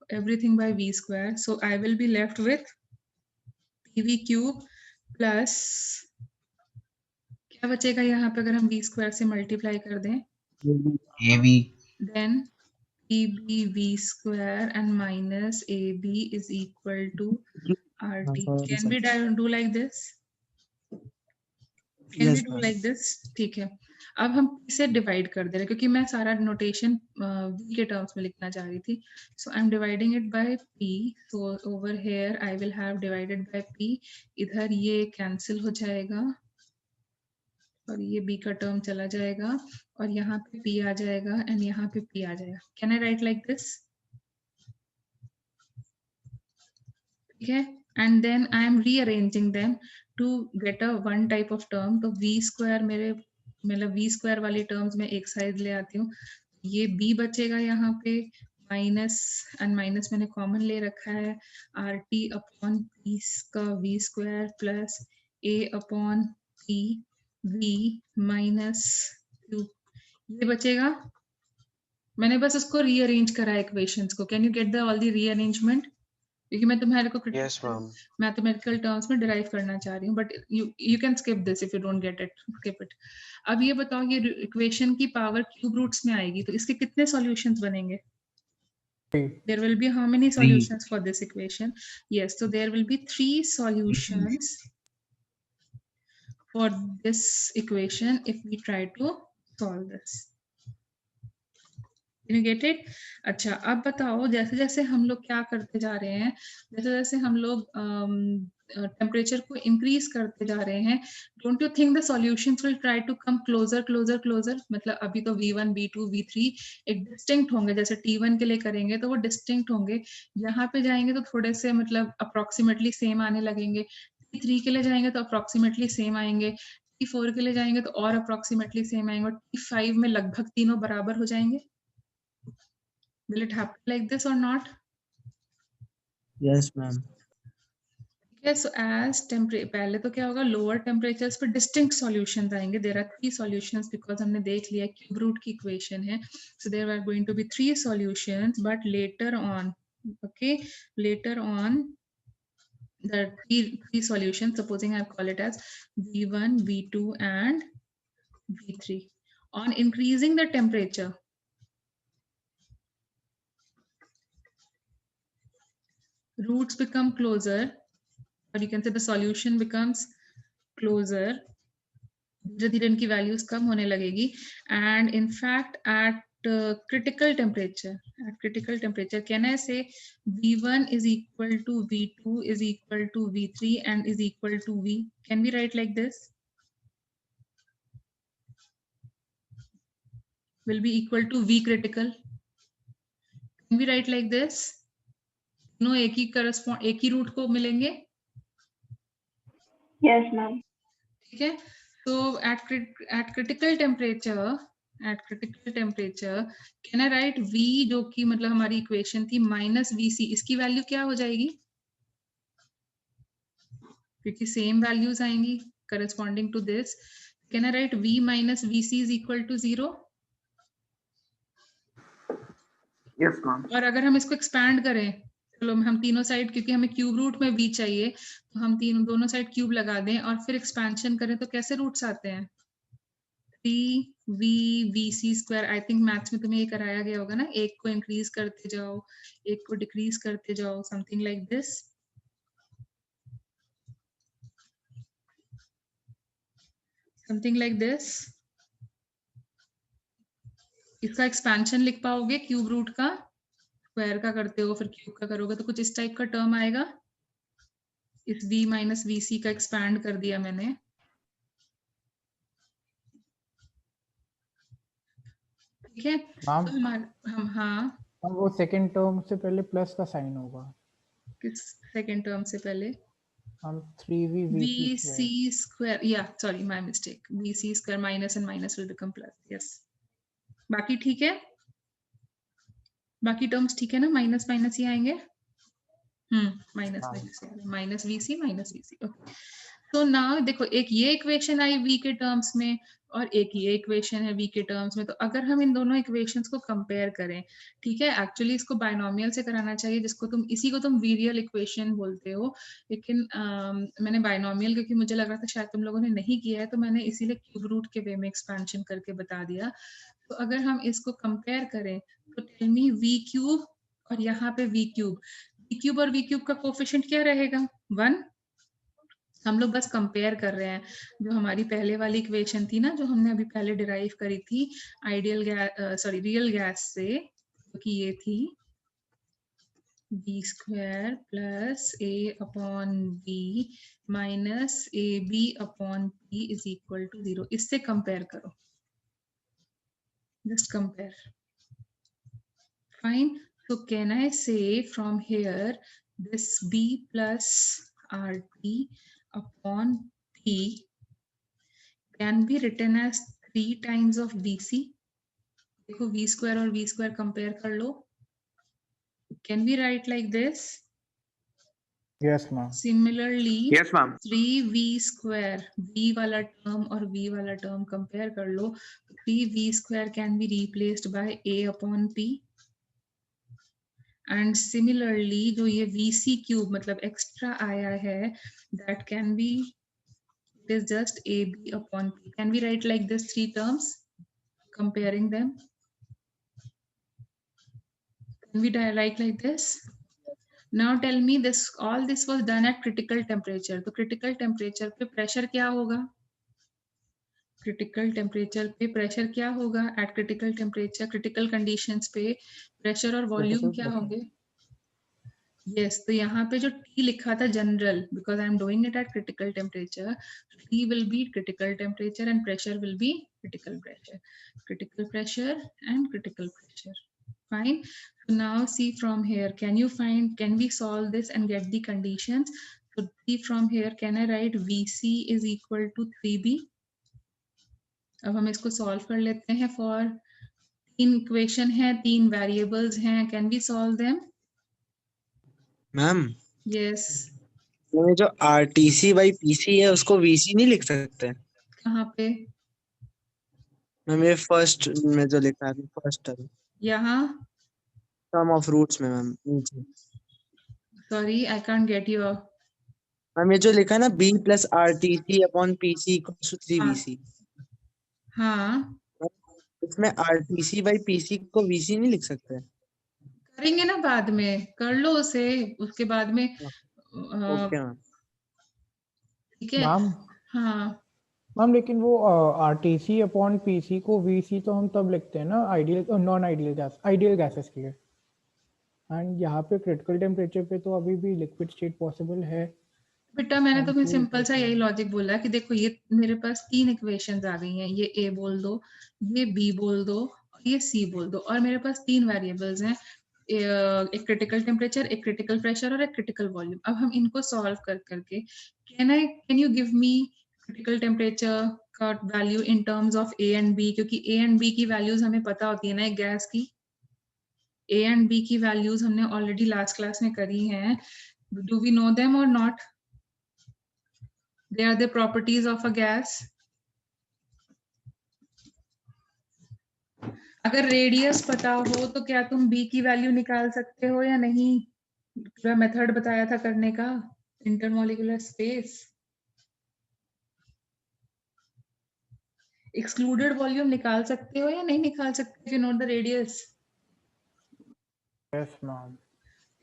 Speaker 1: everything by V square. So I will be left with P V cube plus क्या बचेगा यहाँ पे अगर हम वी स्क्वायर से मल्टीप्लाई कर दें,
Speaker 2: एवी,
Speaker 1: then PB v square and minus AB is equal to RT. Can we do like this? Can we do like this? ठीक है, अब हम इसे डिवाइड कर दे रहे हैं क्योंकि मैं सारा नोटेशन v के टर्म्स में लिखना चाह रही थी। So I'm dividing it by p. So over here I will have divided by p. इधर ये कैंसिल हो जाएगा और ये b का टर्म चला जाएगा और यहाँ पे p आ जाएगा एंड यहाँ पे p आ जाएगा। Can I write like this? ठीक है, and then I am rearranging them to get a one type of term. तो v स्क्वायर मेरे मतलब v स्क्वायर वाली टर्म्स में एक साइड ले आती हूँ, ये b बचेगा यहाँ पे माइनस एंड माइनस मैंने कॉमन ले रखा है, आर टी अपॉन पी का v square plus a upon p v minus Q, ये बचेगा। मैंने बस उसको रीअरेंज करा इक्वेशंस को। Can you get the all the rearrangement? क्योंकि मैं तुम्हारे को मैथमेटिकल टर्म्स में डिराइव करना चाह रही हूँ, but you can skip this if you don't get it, skip it. अब ये बताओ, ये इक्वेशन की पावर क्यूब रूट्स में आएगी तो इसके कितने सॉल्यूशंस बनेंगे? There will be how many solutions for this equation? Yes, so there will be 3 solutions for this equation if we try to solve this. Can you get it? अच्छा, अब बताओ जैसे जैसे हम लोग क्या करते जा रहे हैं, जैसे जैसे हम लोग टेम्परेचर को इंक्रीज करते जा रहे हैं, don't you think the solutions will try to come closer closer closer? मतलब अभी तो V1, V2, V3 एक डिस्टिंक्ट होंगे, जैसे T1 के लिए करेंगे तो वो डिस्टिंक्ट होंगे, यहाँ पे जाएंगे तो थोड़े से मतलब अप्रोक्सीमेटली सेम आने लगेंगे, T3 के लिए जाएंगे तो अप्रोक्सीमेटली सेम आएंगे, T4 के लिए जाएंगे तो और अप्रोक्सीमेटली सेम आएंगे, और T5 में लगभग तीनों बराबर हो जाएंगे। Will it happen like this or not?
Speaker 2: Yes, ma'am.
Speaker 1: Okay, so as पहले तो क्या होगा, lower temperatures पर distinct solutions आएंगे. There are 3 solutions because हमने देख लिया cube root की equation है. So there are going to be 3 solutions, but later on, okay, later on the three solutions, supposing I call it as V1, V2 and V3. On increasing the temperature, roots become closer, or you can say the solution becomes closer. धीरे-धीरे इनकी values कम होने लगेगी, and in fact at critical temperature, can I say V1 is equal to V2 is equal to V3 and is equal to V? Can we write like this? Will be equal to V critical. Can we write like this? No एक ही root को मिलेंगे?
Speaker 3: Yes, ma'am.
Speaker 1: ठीक है, तो at critical temperature can I write V, जो कि मतलब हमारी इक्वेशन थी माइनस VC, इसकी वैल्यू क्या हो जाएगी? क्योंकि सेम वैल्यूज आएंगी corresponding to this, can I write V minus VC is equal to 0?
Speaker 6: Yes, ma'am.
Speaker 1: और अगर हम इसको एक्सपैंड करें, चलो हम तीनों साइड, क्योंकि हमें क्यूब रूट में V चाहिए, तो हम दोनों साइड क्यूब लगा दें और फिर एक्सपेंशन करें, तो कैसे रूट्स आते हैं? 3VC²। आई थिंक मैथ्स में तुम्हें ये कराया गया होगा ना, एक को इंक्रीज करते जाओ, एक को डिक्रीज करते जाओ, something like this. Something like this. इसका एक्सपेंशन लिख पाओगे क्यूब रूट का? स्क्वायर का करते हो फिर क्यूब का करोगे तो कुछ इस टाइप का टर्म आएगा। इस V माइनस VC का एक्सपैंड कर दिया मैंने, ठीक है।
Speaker 5: मैम
Speaker 1: तो हम हाँ,
Speaker 5: वो सेकंड टर्म से पहले प्लस का साइन होगा।
Speaker 1: किस सेकंड टर्म से पहले?
Speaker 5: हम 3VC²।
Speaker 1: या sorry my mistake, VC² minus and minus will become plus. Yes, बाकी ठीक है, बाकी टर्म्स ठीक है ना, माइनस माइनस ही आएंगे। Minus VC okay. तो नाउ देखो, एक ये इक्वेशन आई V के टर्म्स में और एक ये इक्वेशन है V के टर्म्स में। तो अगर हम इन दोनों इक्वेशंस को कंपेयर करें, ठीक है, एक्चुअली इसको बायनोमियल से कराना चाहिए, इसी को तुम वीरियल इक्वेशन बोलते हो, लेकिन मैंने बायनोमियल, क्योंकि मुझे लग रहा था शायद तुम लोगों ने नहीं किया है, तो मैंने इसीलिए क्यूब रूट के वे में एक्सपेंशन करके बता दिया। तो अगर हम इसको कंपेयर करें तो टेल मी V³ और यहाँ पे V³ और V³ का कोफिशिएंट क्या रहेगा? 1। हम लोग बस कंपेयर कर रहे हैं, जो हमारी पहले वाली इक्वेशन थी ना, जो हमने अभी पहले डिराइव करी थी रियल गैस से, क्योंकि ये थी B² plus A/B minus AB/P is equal to 0। इससे कंपेयर करो, just compare. Fine. So can I say from here this B plus RT upon P can be written as 3 times of BC? देखो V² और V² compare कर लो. Can we write like this?
Speaker 5: Yes, ma'am.
Speaker 6: Yes,
Speaker 1: Similarly,
Speaker 6: ma'am.
Speaker 1: 3V², V वाला term और V वाला term compare कर लो, 3V² can be replaced by A/P, and similarly जो ये VC³ मतलब एक्स्ट्रा आया है, that can be, it is just AB/P. Can we write like this 3 terms, comparing them? Can we write like this? Now tell me, all this was done at critical temperature. तो critical temperature पे pressure क्या होगा? Critical temperature पे pressure क्या होगा? At critical temperature, critical conditions पे pressure और volume क्या होंगे? Yes, तो यहाँ पे जो T लिखा था general, because I am doing it at critical temperature, T will be critical temperature and pressure will be critical pressure. Critical pressure and critical pressure. Fine. So now see from here, can we solve this and get the conditions? So see from here, can I write VC is equal to 3B? अब हम इसको solve कर लेते हैं for 3 equation है, 3 variables हैं, can we solve them?
Speaker 2: Ma'am
Speaker 1: Yes.
Speaker 2: ये जो RTC by PC है उसको VC नहीं लिख सकते?
Speaker 1: कहाँ पे?
Speaker 2: मैम ये फर्स्ट में जो लिखा है, फर्स्ट टर्म,
Speaker 1: यहाँ?
Speaker 2: सम ऑफ रूट्स में मैम नीचे।
Speaker 1: Sorry, I can't get you.
Speaker 2: Ma'am ये जो लिखा है ना B plus RTC upon PC equals to 3VC,
Speaker 1: हाँ,
Speaker 2: इसमें RTC by PC को VC नहीं लिख सकते?
Speaker 1: करेंगे ना बाद में, कर लो उसे, उसके बाद में।
Speaker 2: Okay ma'am.
Speaker 1: ठीक है।
Speaker 5: मैम
Speaker 1: हाँ,
Speaker 5: लेकिन वो RTC अपॉन PC को VC तो हम तब लिखते हैं ना ideal non ideal gas, ideal gases के लिए, एंड यहाँ पे क्रिटिकल टेम्परेचर पे तो अभी भी लिक्विड स्टेट पॉसिबल है।
Speaker 1: बेटा मैंने तुम्हें सिंपल सा यही लॉजिक बोला कि देखो ये मेरे पास 3 इक्वेशंस आ गई हैं, ये A बोल दो, ये B बोल दो, ये C बोल दो, और मेरे पास 3 वेरिएबल्स हैं, एक क्रिटिकल टेम्परेचर, एक क्रिटिकल प्रेशर और एक क्रिटिकल वॉल्यूम। अब हम इनको सॉल्व कर करके can you give me critical temperature का value in terms of a and b, क्योंकि ए एंड बी की वैल्यूज हमें पता होती है ना एक गैस की। ए एंड बी की वैल्यूज हमने ऑलरेडी लास्ट क्लास में करी हैं। Do we know them or not? They are the properties of a gas. अगर रेडियस पता हो तो क्या तुम बी की वैल्यू निकाल सकते हो या नहीं? पूरा मेथड बताया था करने का, इंटरमॉलिक्यूलर स्पेस। एक्सक्लूडेड वॉल्यूम निकाल सकते हो या नहीं निकाल सकते if you know the radius?
Speaker 5: Yes ma'am.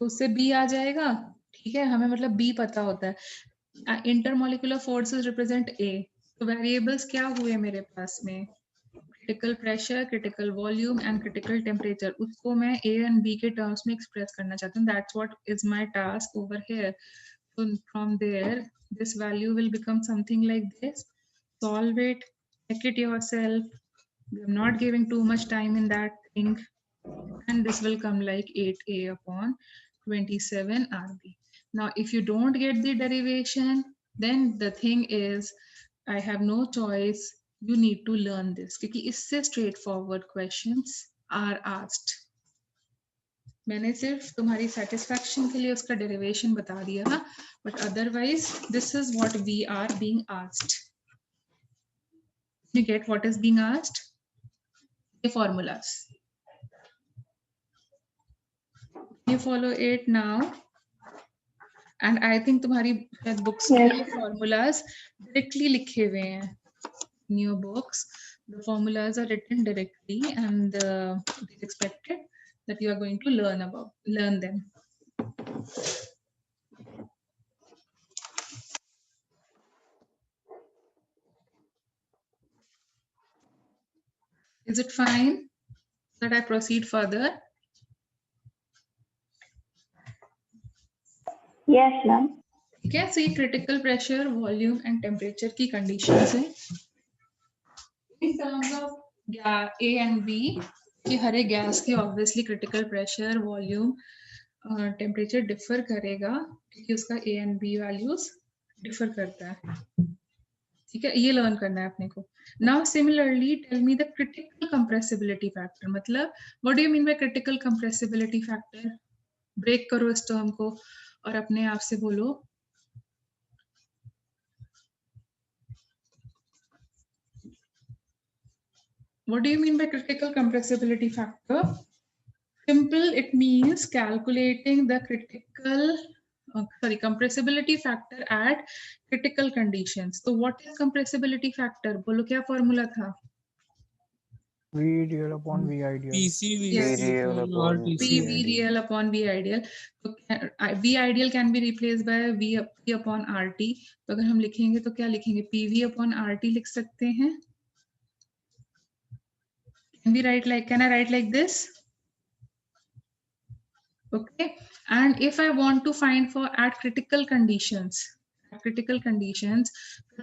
Speaker 1: तो उससे बी आ जाएगा, ठीक है। हमें मतलब बी पता होता है। Intermolecular forces represent a. तो वेरिएबल्स क्या हुए मेरे पास में? Critical pressure, critical volume and critical temperature. उसको मैं ए एंड बी के टर्म्स में एक्सप्रेस करना चाहती हूँ। That's what is my task over here. So from there, this value will become something like this. Solve it, check it yourself. I'm not giving too much time in that thing. And this will come like 8a upon 27 RB. Now, if you don't get the derivation, then the thing is, I have no choice. You need to learn this. Because इससे straightforward questions are asked. मैंने सिर्फ तुम्हारी satisfaction के लिए उसका derivation बता दिया था, but otherwise this is what we are being asked. You get what is being asked? ये formulas, you follow it now. And I think तुम्हारी बुक्स में ये फॉर्मूलाज डायरेक्टली लिखे हुए हैं in your books. The formulas are written directly, and it is expected that you are going to learn them. Is it fine that I proceed further?
Speaker 3: Yes, ma'am.
Speaker 1: Okay, so ये critical pressure, volume and temperature की conditions हैं. In terms of A and B, कि हर एक gas के obviously critical pressure, volume, temperature differ करेगा क्योंकि उसका A and B values differ करता है. ठीक है, ये learn करना है अपने को. Now similarly, tell me the critical compressibility factor. मतलब what do you mean by critical compressibility factor? Break करो इस term को और अपने आप से बोलो. What do you mean by critical compressibility factor? Simple, it means calculating the compressibility factor at critical conditions. So what is compressibility factor? बोलो क्या formula था?
Speaker 5: V real upon V ideal.
Speaker 1: Yes.
Speaker 4: PV
Speaker 1: real upon V ideal. So V ideal can be replaced by V upon RT. तो अगर हम लिखेंगे तो क्या लिखेंगे? PV upon RT लिख सकते हैं. Can I write like this? Okay. And if I want to find for at critical conditions,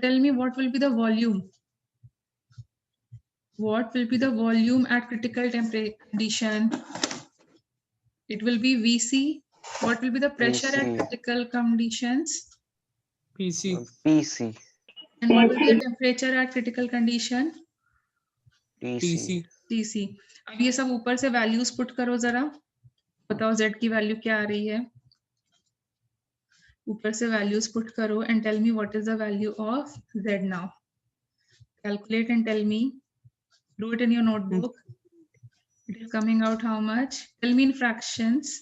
Speaker 1: tell me what will be the volume? What will be the volume at critical temperature condition? It will be VC. What will be the pressure
Speaker 4: PC.
Speaker 1: at critical conditions?
Speaker 4: PC.
Speaker 1: And what will be the temperature at critical condition?
Speaker 4: TC.
Speaker 1: TC. अब ये सब ऊपर से values put करो जरा. बताओ Z की value क्या आ रही है. ऊपर से values put करो and tell me what is the value of Z now. Calculate and tell me. Do it in your notebook. It is coming out how much? Tell me in fractions.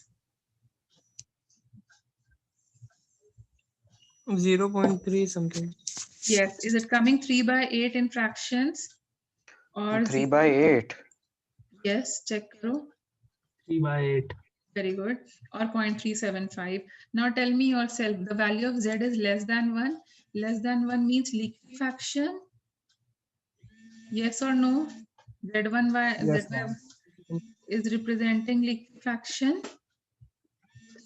Speaker 7: 0.3 something.
Speaker 1: Yes. Is it coming 3/8 in fractions? Or
Speaker 4: 3/8?
Speaker 1: Yes. Check karo.
Speaker 7: 3/8.
Speaker 1: Very good. Or 0.375. Now tell me yourself, the value of Z is less than 1. Less than 1 means liquefaction. Yes or no? Z1
Speaker 5: Yes,
Speaker 1: Z1 is representing liquefaction.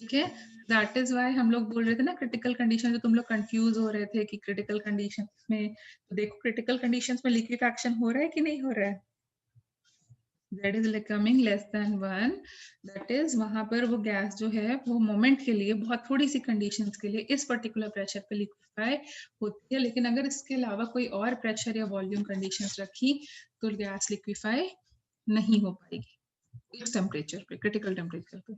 Speaker 1: Okay. That is why हम लोग बोल रहे थे ना critical condition, जो तुम लोग confuse हो रहे थे कि critical conditions में, तो देखो critical conditions में liquefaction हो रहा है कि नहीं हो रहा है? Z is becoming less than 1, that is वहां पर वो गैस जो है वो मोमेंट के लिए बहुत थोड़ी सी कंडीशंस के लिए इस पर्टिकुलर प्रेशर पे लिक्विफाई होती है, लेकिन अगर इसके अलावा कोई और प्रेशर या वॉल्यूम कंडीशंस रखी तो गैस लिक्विफाई नहीं हो पाएगी इस टेम्परेचर पे, क्रिटिकल टेम्परेचर पे।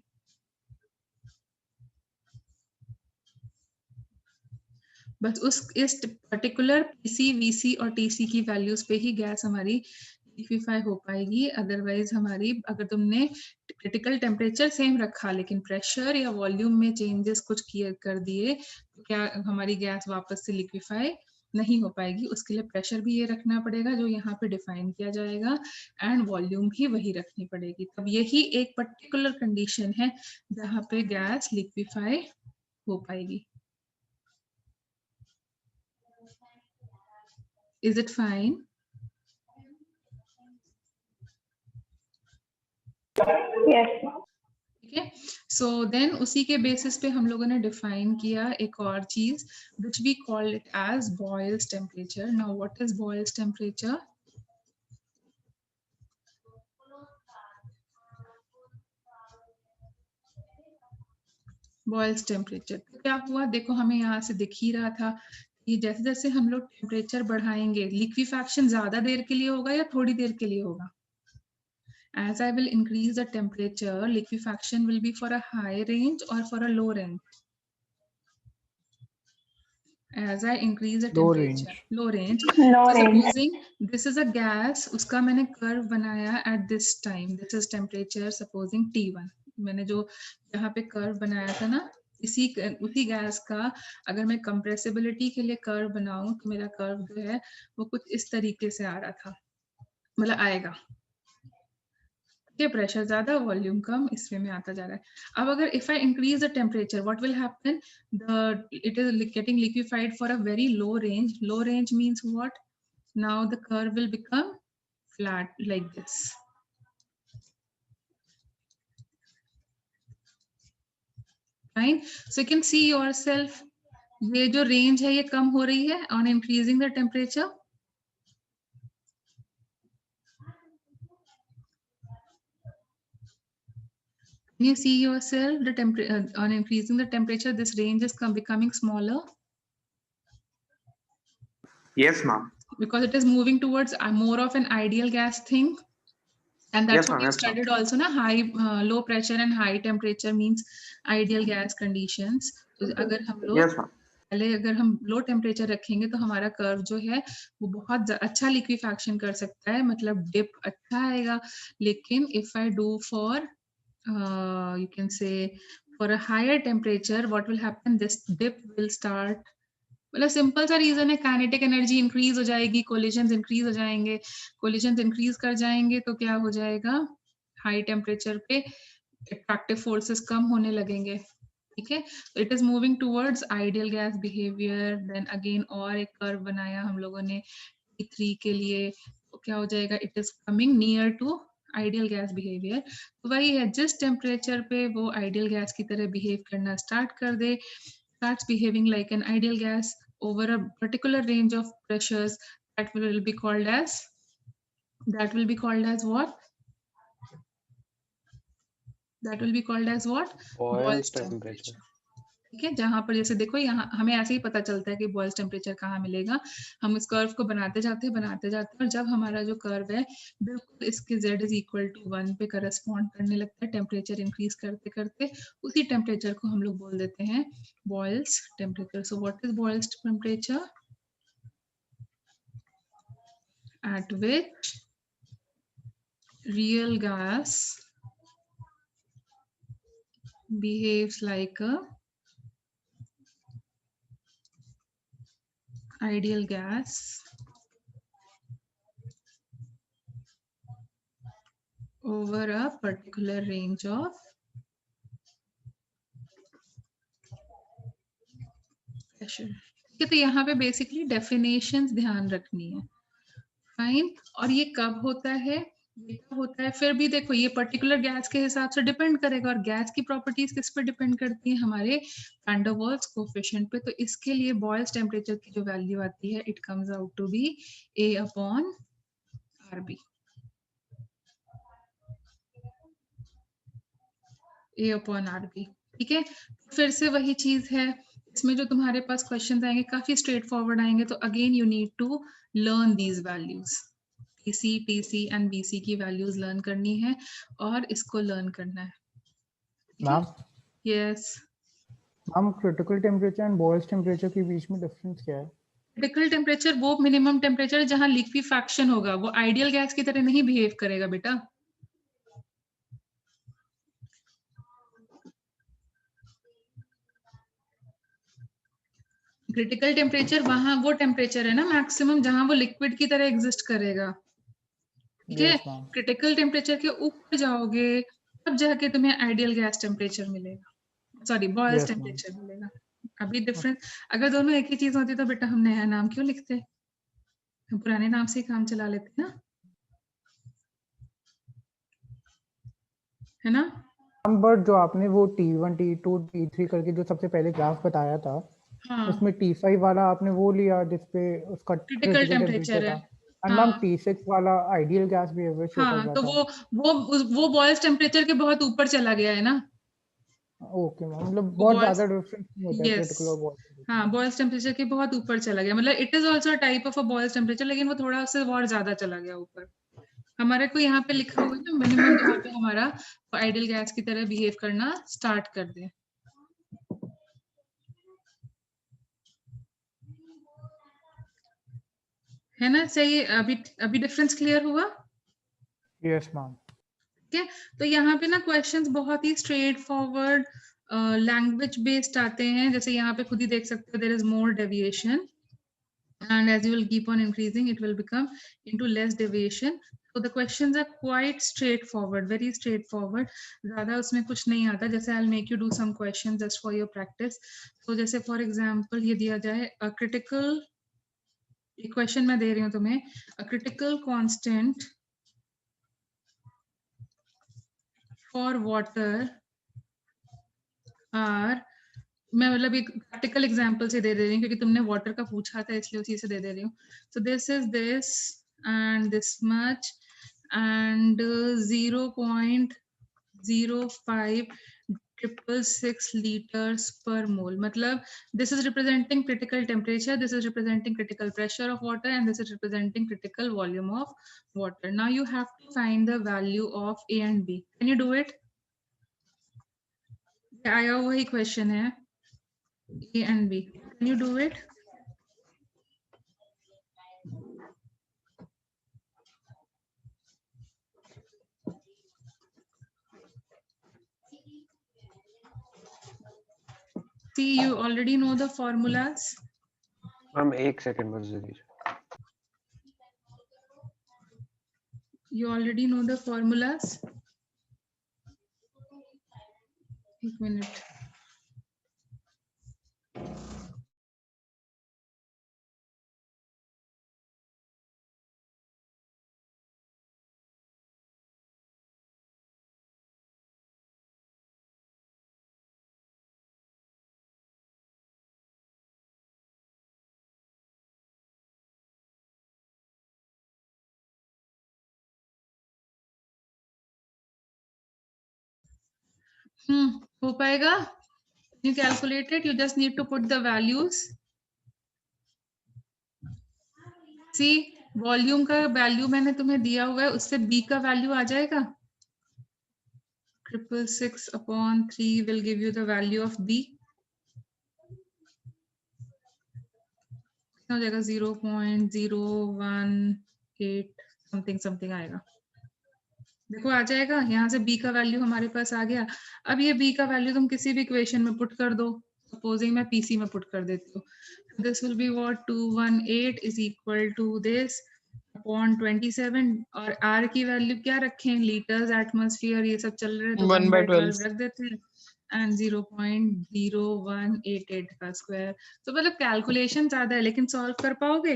Speaker 1: बस इस पर्टिकुलर पीसी, वीसी और टीसी की वैल्यूज पे ही गैस हमारी लिक्विफाई हो पाएगी। अदरवाइज हमारी, अगर तुमने क्रिटिकल टेम्परेचर सेम रखा लेकिन प्रेशर या वॉल्यूम में चेंजेस कुछ किए कर दिए तो क्या हमारी गैस वापस से लिक्विफाई नहीं हो पाएगी। उसके लिए प्रेशर भी ये रखना पड़ेगा जो यहाँ पे डिफाइन किया जाएगा, एंड वॉल्यूम भी वही रखनी पड़ेगी। तब यही एक पर्टिकुलर कंडीशन है जहाँ पे गैस लिक्विफाई हो पाएगी। Is it fine?
Speaker 3: Yes.
Speaker 1: ठीक है, so then उसी के बेसिस पे हम लोगों ने डिफाइन किया एक और चीज which we call it as Boyle's temperature. Now what is Boyle's temperature? Boyle's temperature क्या हुआ, देखो हमें यहाँ से दिख ही रहा था कि जैसे जैसे हम लोग टेम्परेचर बढ़ाएंगे लिक्विफैक्शन ज्यादा देर के लिए होगा या थोड़ी देर के लिए होगा। As I will increase the temperature, liquefaction will be for a high range or for a low range? As I increase the temperature, low range.
Speaker 3: Low
Speaker 1: So
Speaker 3: range.
Speaker 1: supposing this is a gas, उसका मैंने curve बनाया at this time. This is temperature supposing T1. मैंने जो यहाँ पे curve बनाया था ना, उसी गैस का अगर मैं compressibility के लिए कर्व बनाऊं तो मेरा कर्व जो है वो कुछ इस तरीके से आ रहा था, मतलब आएगा। प्रेशर ज्यादा वॉल्यूम कम, इसमें में आता जा रहा है। अब अगर if I increase the temperature what will happen, it is getting liquefied for a very low range. Low range means what, now the curve will become flat like this. Fine, so you can see yourself, ये जो range है ये कम हो रही है on increasing the temperature. You see yourself the on increasing the temperature this range is becoming smaller?
Speaker 6: Yes ma'am,
Speaker 1: because it is moving towards more of an ideal gas thing, and that's
Speaker 6: yes,
Speaker 1: what you
Speaker 6: yes,
Speaker 1: studied also na, high low pressure and high temperature means ideal gas conditions. तो अगर हम लोग
Speaker 6: yes,
Speaker 1: पहले अगर हम low temperature रखेंगे तो हमारा कर्व जो है वो बहुत अच्छा लिक्विफैक्शन कर सकता है, मतलब डिप अच्छा आएगा। लेकिन if I do for you can say for a higher temperature what will happen, this dip will start, मतलब सिंपल सा रीजन है, काइनेटिक एनर्जी इंक्रीज हो जाएगी, कोलिजन्स इंक्रीज हो जाएंगे, कोलिजन्स इंक्रीज कर जाएंगे तो क्या हो जाएगा, हाई टेम्परेचर पे अट्रैक्टिव फोर्सेस कम होने लगेंगे। ठीक है, it is moving towards ideal gas behaviour. Then again और एक कर्व बनाया हम लोगों ने T3 के लिए, तो क्या हो जाएगा, it is coming near to ideal gas behaviour. तो वही है, जिस टेम्परेचर पे वो आइडियल गैस की तरह बिहेव करना स्टार्ट कर दे, starts behaving like an ideal gas over a particular range of pressures, that will be called as what? That will be called as what?
Speaker 4: Boyle's temperature.
Speaker 1: ठीक है, जहां पर जैसे देखो यहाँ हमें ऐसे ही पता चलता है कि बॉयल्स टेम्परेचर कहाँ मिलेगा। हम इस कर्व को बनाते जाते हैं और जब हमारा जो कर्व है बिल्कुल इसके z इज इक्वल टू 1 पे करस्पॉन्ड करने लगता है, टेम्परेचर इंक्रीज करते करते उसी टेम्परेचर को हम लोग बोल देते हैं boils temperature. So what is boils temperature? At which real gas behaves like a ideal gas over a particular range of pressure। ठीक है, तो यहाँ पे बेसिकली डेफिनेशंस ध्यान रखनी है। फाइन, और ये कब होता है, ये कब होता है, फिर भी देखो ये पर्टिकुलर गैस के हिसाब से डिपेंड करेगा, और गैस की प्रॉपर्टीज किस पे डिपेंड करती है, हमारे वैन डर वाल्स कोएफिशिएंट पे। तो इसके लिए बॉयल्स टेम्परेचर की जो वैल्यू आती है, it comes out to be A/RB। A upon RB, ठीक है। फिर से वही चीज है, इसमें जो तुम्हारे पास क्वेश्चन आएंगे काफी स्ट्रेट फॉरवर्ड आएंगे, तो again you need to learn these values, TC, TC and BC की वैल्यूज लर्न करनी है और इसको लर्न करना है।
Speaker 5: Ma'am
Speaker 1: yes
Speaker 5: ma'am, critical temperature and Boyle's temperature के बीच में डिफरेंस क्या है?
Speaker 1: क्रिटिकल टेम्परेचर वो मिनिमम टेम्परेचर जहां लिक्विफैक्शन होगा, वो आइडियल गैस की तरह नहीं बिहेव करेगा बेटा। क्रिटिकल टेम्परेचर वहां वो टेम्परेचर है ना मैक्सिमम जहां वो लिक्विड की तरह एग्जिस्ट करेगा, ठीक है। क्रिटिकल टेम्परेचर के ऊपर जाओगे तब जाके तुम्हें आइडियल गैस टेम्परेचर मिलेगा, सॉरी बॉयल्स टेम्परेचर मिलेगा। अभी डिफरेंस, अगर दोनों एक ही चीज होती तो बेटा हम नया नाम क्यों लिखते, हम पुराने नाम से ही काम चला लेते ना, है ना।
Speaker 5: बट जो आपने वो T1, T2, T3 करके जो सबसे पहले ग्राफ बताया था,
Speaker 1: हाँ,
Speaker 5: उसमें T5 वाला आपने वो लिया जिसपे उसका
Speaker 1: क्रिटिकल टेम्परेचर है।
Speaker 5: एंड मैम T6 वाला आइडियल गैस बिहेवियर शो कर रहा
Speaker 1: तो
Speaker 5: था।
Speaker 1: वो बॉयल्स टेम्परेचर के बहुत ऊपर चला गया है ना।
Speaker 5: ओके मैम, मतलब बहुत ज्यादा डिफरेंस नहीं होता
Speaker 1: yes.
Speaker 5: क्रिटिकल और बॉयल्स।
Speaker 1: हाँ, बॉयल्स टेम्परेचर के बहुत ऊपर चला गया, मतलब it is also type of a boils temperature, लेकिन वो थोड़ा उससे और ज्यादा चला गया ऊपर। हमारे को यहाँ पे लिखा हुआ है ना मिनिमम जहाँ पे हमारा आइडियल गैस की तरह बिहेव करना स्टार्ट कर दे, है ना। सही, अभी डिफरेंस क्लियर हुआ?
Speaker 5: Yes ma'am.
Speaker 1: ठीक है, तो यहाँ पे ना क्वेश्चंस बहुत ही स्ट्रेट फॉरवर्ड लैंग्वेज बेस्ड आते हैं, जैसे यहाँ पे खुद ही देख सकते हो, there is more deviation and as you will keep on increasing it will become into less deviation. So the questions are quite straightforward, very straightforward, ज़्यादा उसमें कुछ नहीं आता। जैसे I'll make you do some questions just for your practice. So जैसे for example ये दिया जाए a critical, एक क्वेश्चन मैं दे रही हूँ तुम्हें, a critical constant for water are, मैं मतलब एक प्रैक्टिकल एग्जांपल से दे रही हूँ क्योंकि तुमने वाटर का पूछा था इसलिए उसी से दे रही हूँ। सो this is this and this much and 0.0566 liters per mole, मतलब this is representing critical temperature, this is representing critical pressure of water and this is representing critical volume of water. Now you have to find the value of A and B. Can you do it? आया वही question है, A and B. Can you do it? See, you already know the formulas.
Speaker 4: हम एक second बस दे दीजिए।
Speaker 1: You already know the formulas. एक minute. हो पाएगा? You calculate it, you just need to put the values. See, volume का value मैंने तुम्हें दिया हुआ है, उससे B का वैल्यू आ जाएगा। 666/3 will give you the value of B. हो जाएगा 0.018 समथिंग आएगा। देखो आ जाएगा, यहाँ से B का वैल्यू हमारे पास आ गया। अब ये B का वैल्यू तुम किसी भी इक्वेशन में पुट कर दो, सपोजिंग मैं PC में पुट कर देती हूँ। This will be what 218 is equal to this upon 27 और R की वैल्यू क्या रखें, लीटर्स, एटमॉस्फेयर, ये सब चल रहे हैं तो 1/12 रख देते हैं एंड 0.0188 का स्क्वायर। तो मतलब कैलकुलेशन ज्यादा है लेकिन सॉल्व कर पाओगे?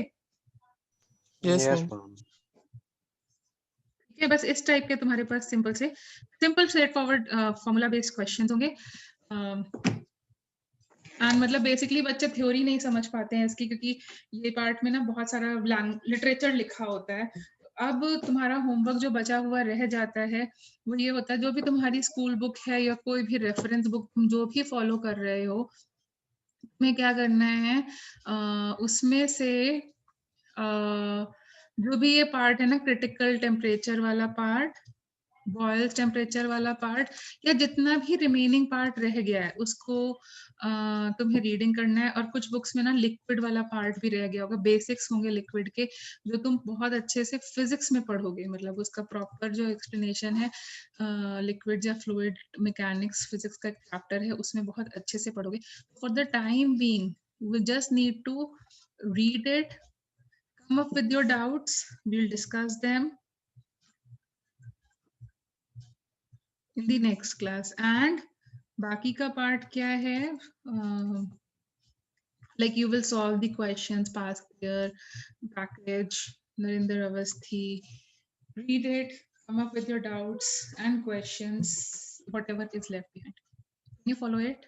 Speaker 4: Yes ma'am.
Speaker 1: ठीक है, बस इस टाइप के तुम्हारे पास simple straightforward formula based questions होंगे। एंड मतलब बेसिकली बच्चे थ्योरी नहीं समझ पाते हैं इसकी, क्योंकि ये पार्ट में ना बहुत सारा लिटरेचर लिखा होता है। अब तुम्हारा होमवर्क जो बचा हुआ रह जाता है वो ये होता है, जो भी तुम्हारी स्कूल बुक है या कोई भी रेफरेंस बुक तुम जो भी फॉलो कर रहे हो, तुम्हें क्या करना है, उसमें से जो भी ये पार्ट है ना, क्रिटिकल टेम्परेचर वाला पार्ट, बॉयल टेम्परेचर वाला पार्ट, या जितना भी रिमेनिंग पार्ट रह गया है उसको तुम्हें रीडिंग करना है। और कुछ बुक्स में ना लिक्विड वाला पार्ट भी रह गया होगा, बेसिक्स होंगे लिक्विड के, जो तुम बहुत अच्छे से फिजिक्स में पढ़ोगे, मतलब उसका प्रॉपर जो एक्सप्लेनेशन है लिक्विड या फ्लूइड मैकेनिक्स फिजिक्स का चैप्टर है उसमें बहुत अच्छे से पढ़ोगे। For the time being we just need to read it, come up with your doubts, we'll discuss them in the next class. And बाकी का पार्ट क्या है, like you will solve the questions, past year, package, Narendra Avasthi, read it, come up with your doubts and questions, whatever is left behind. Can you follow it?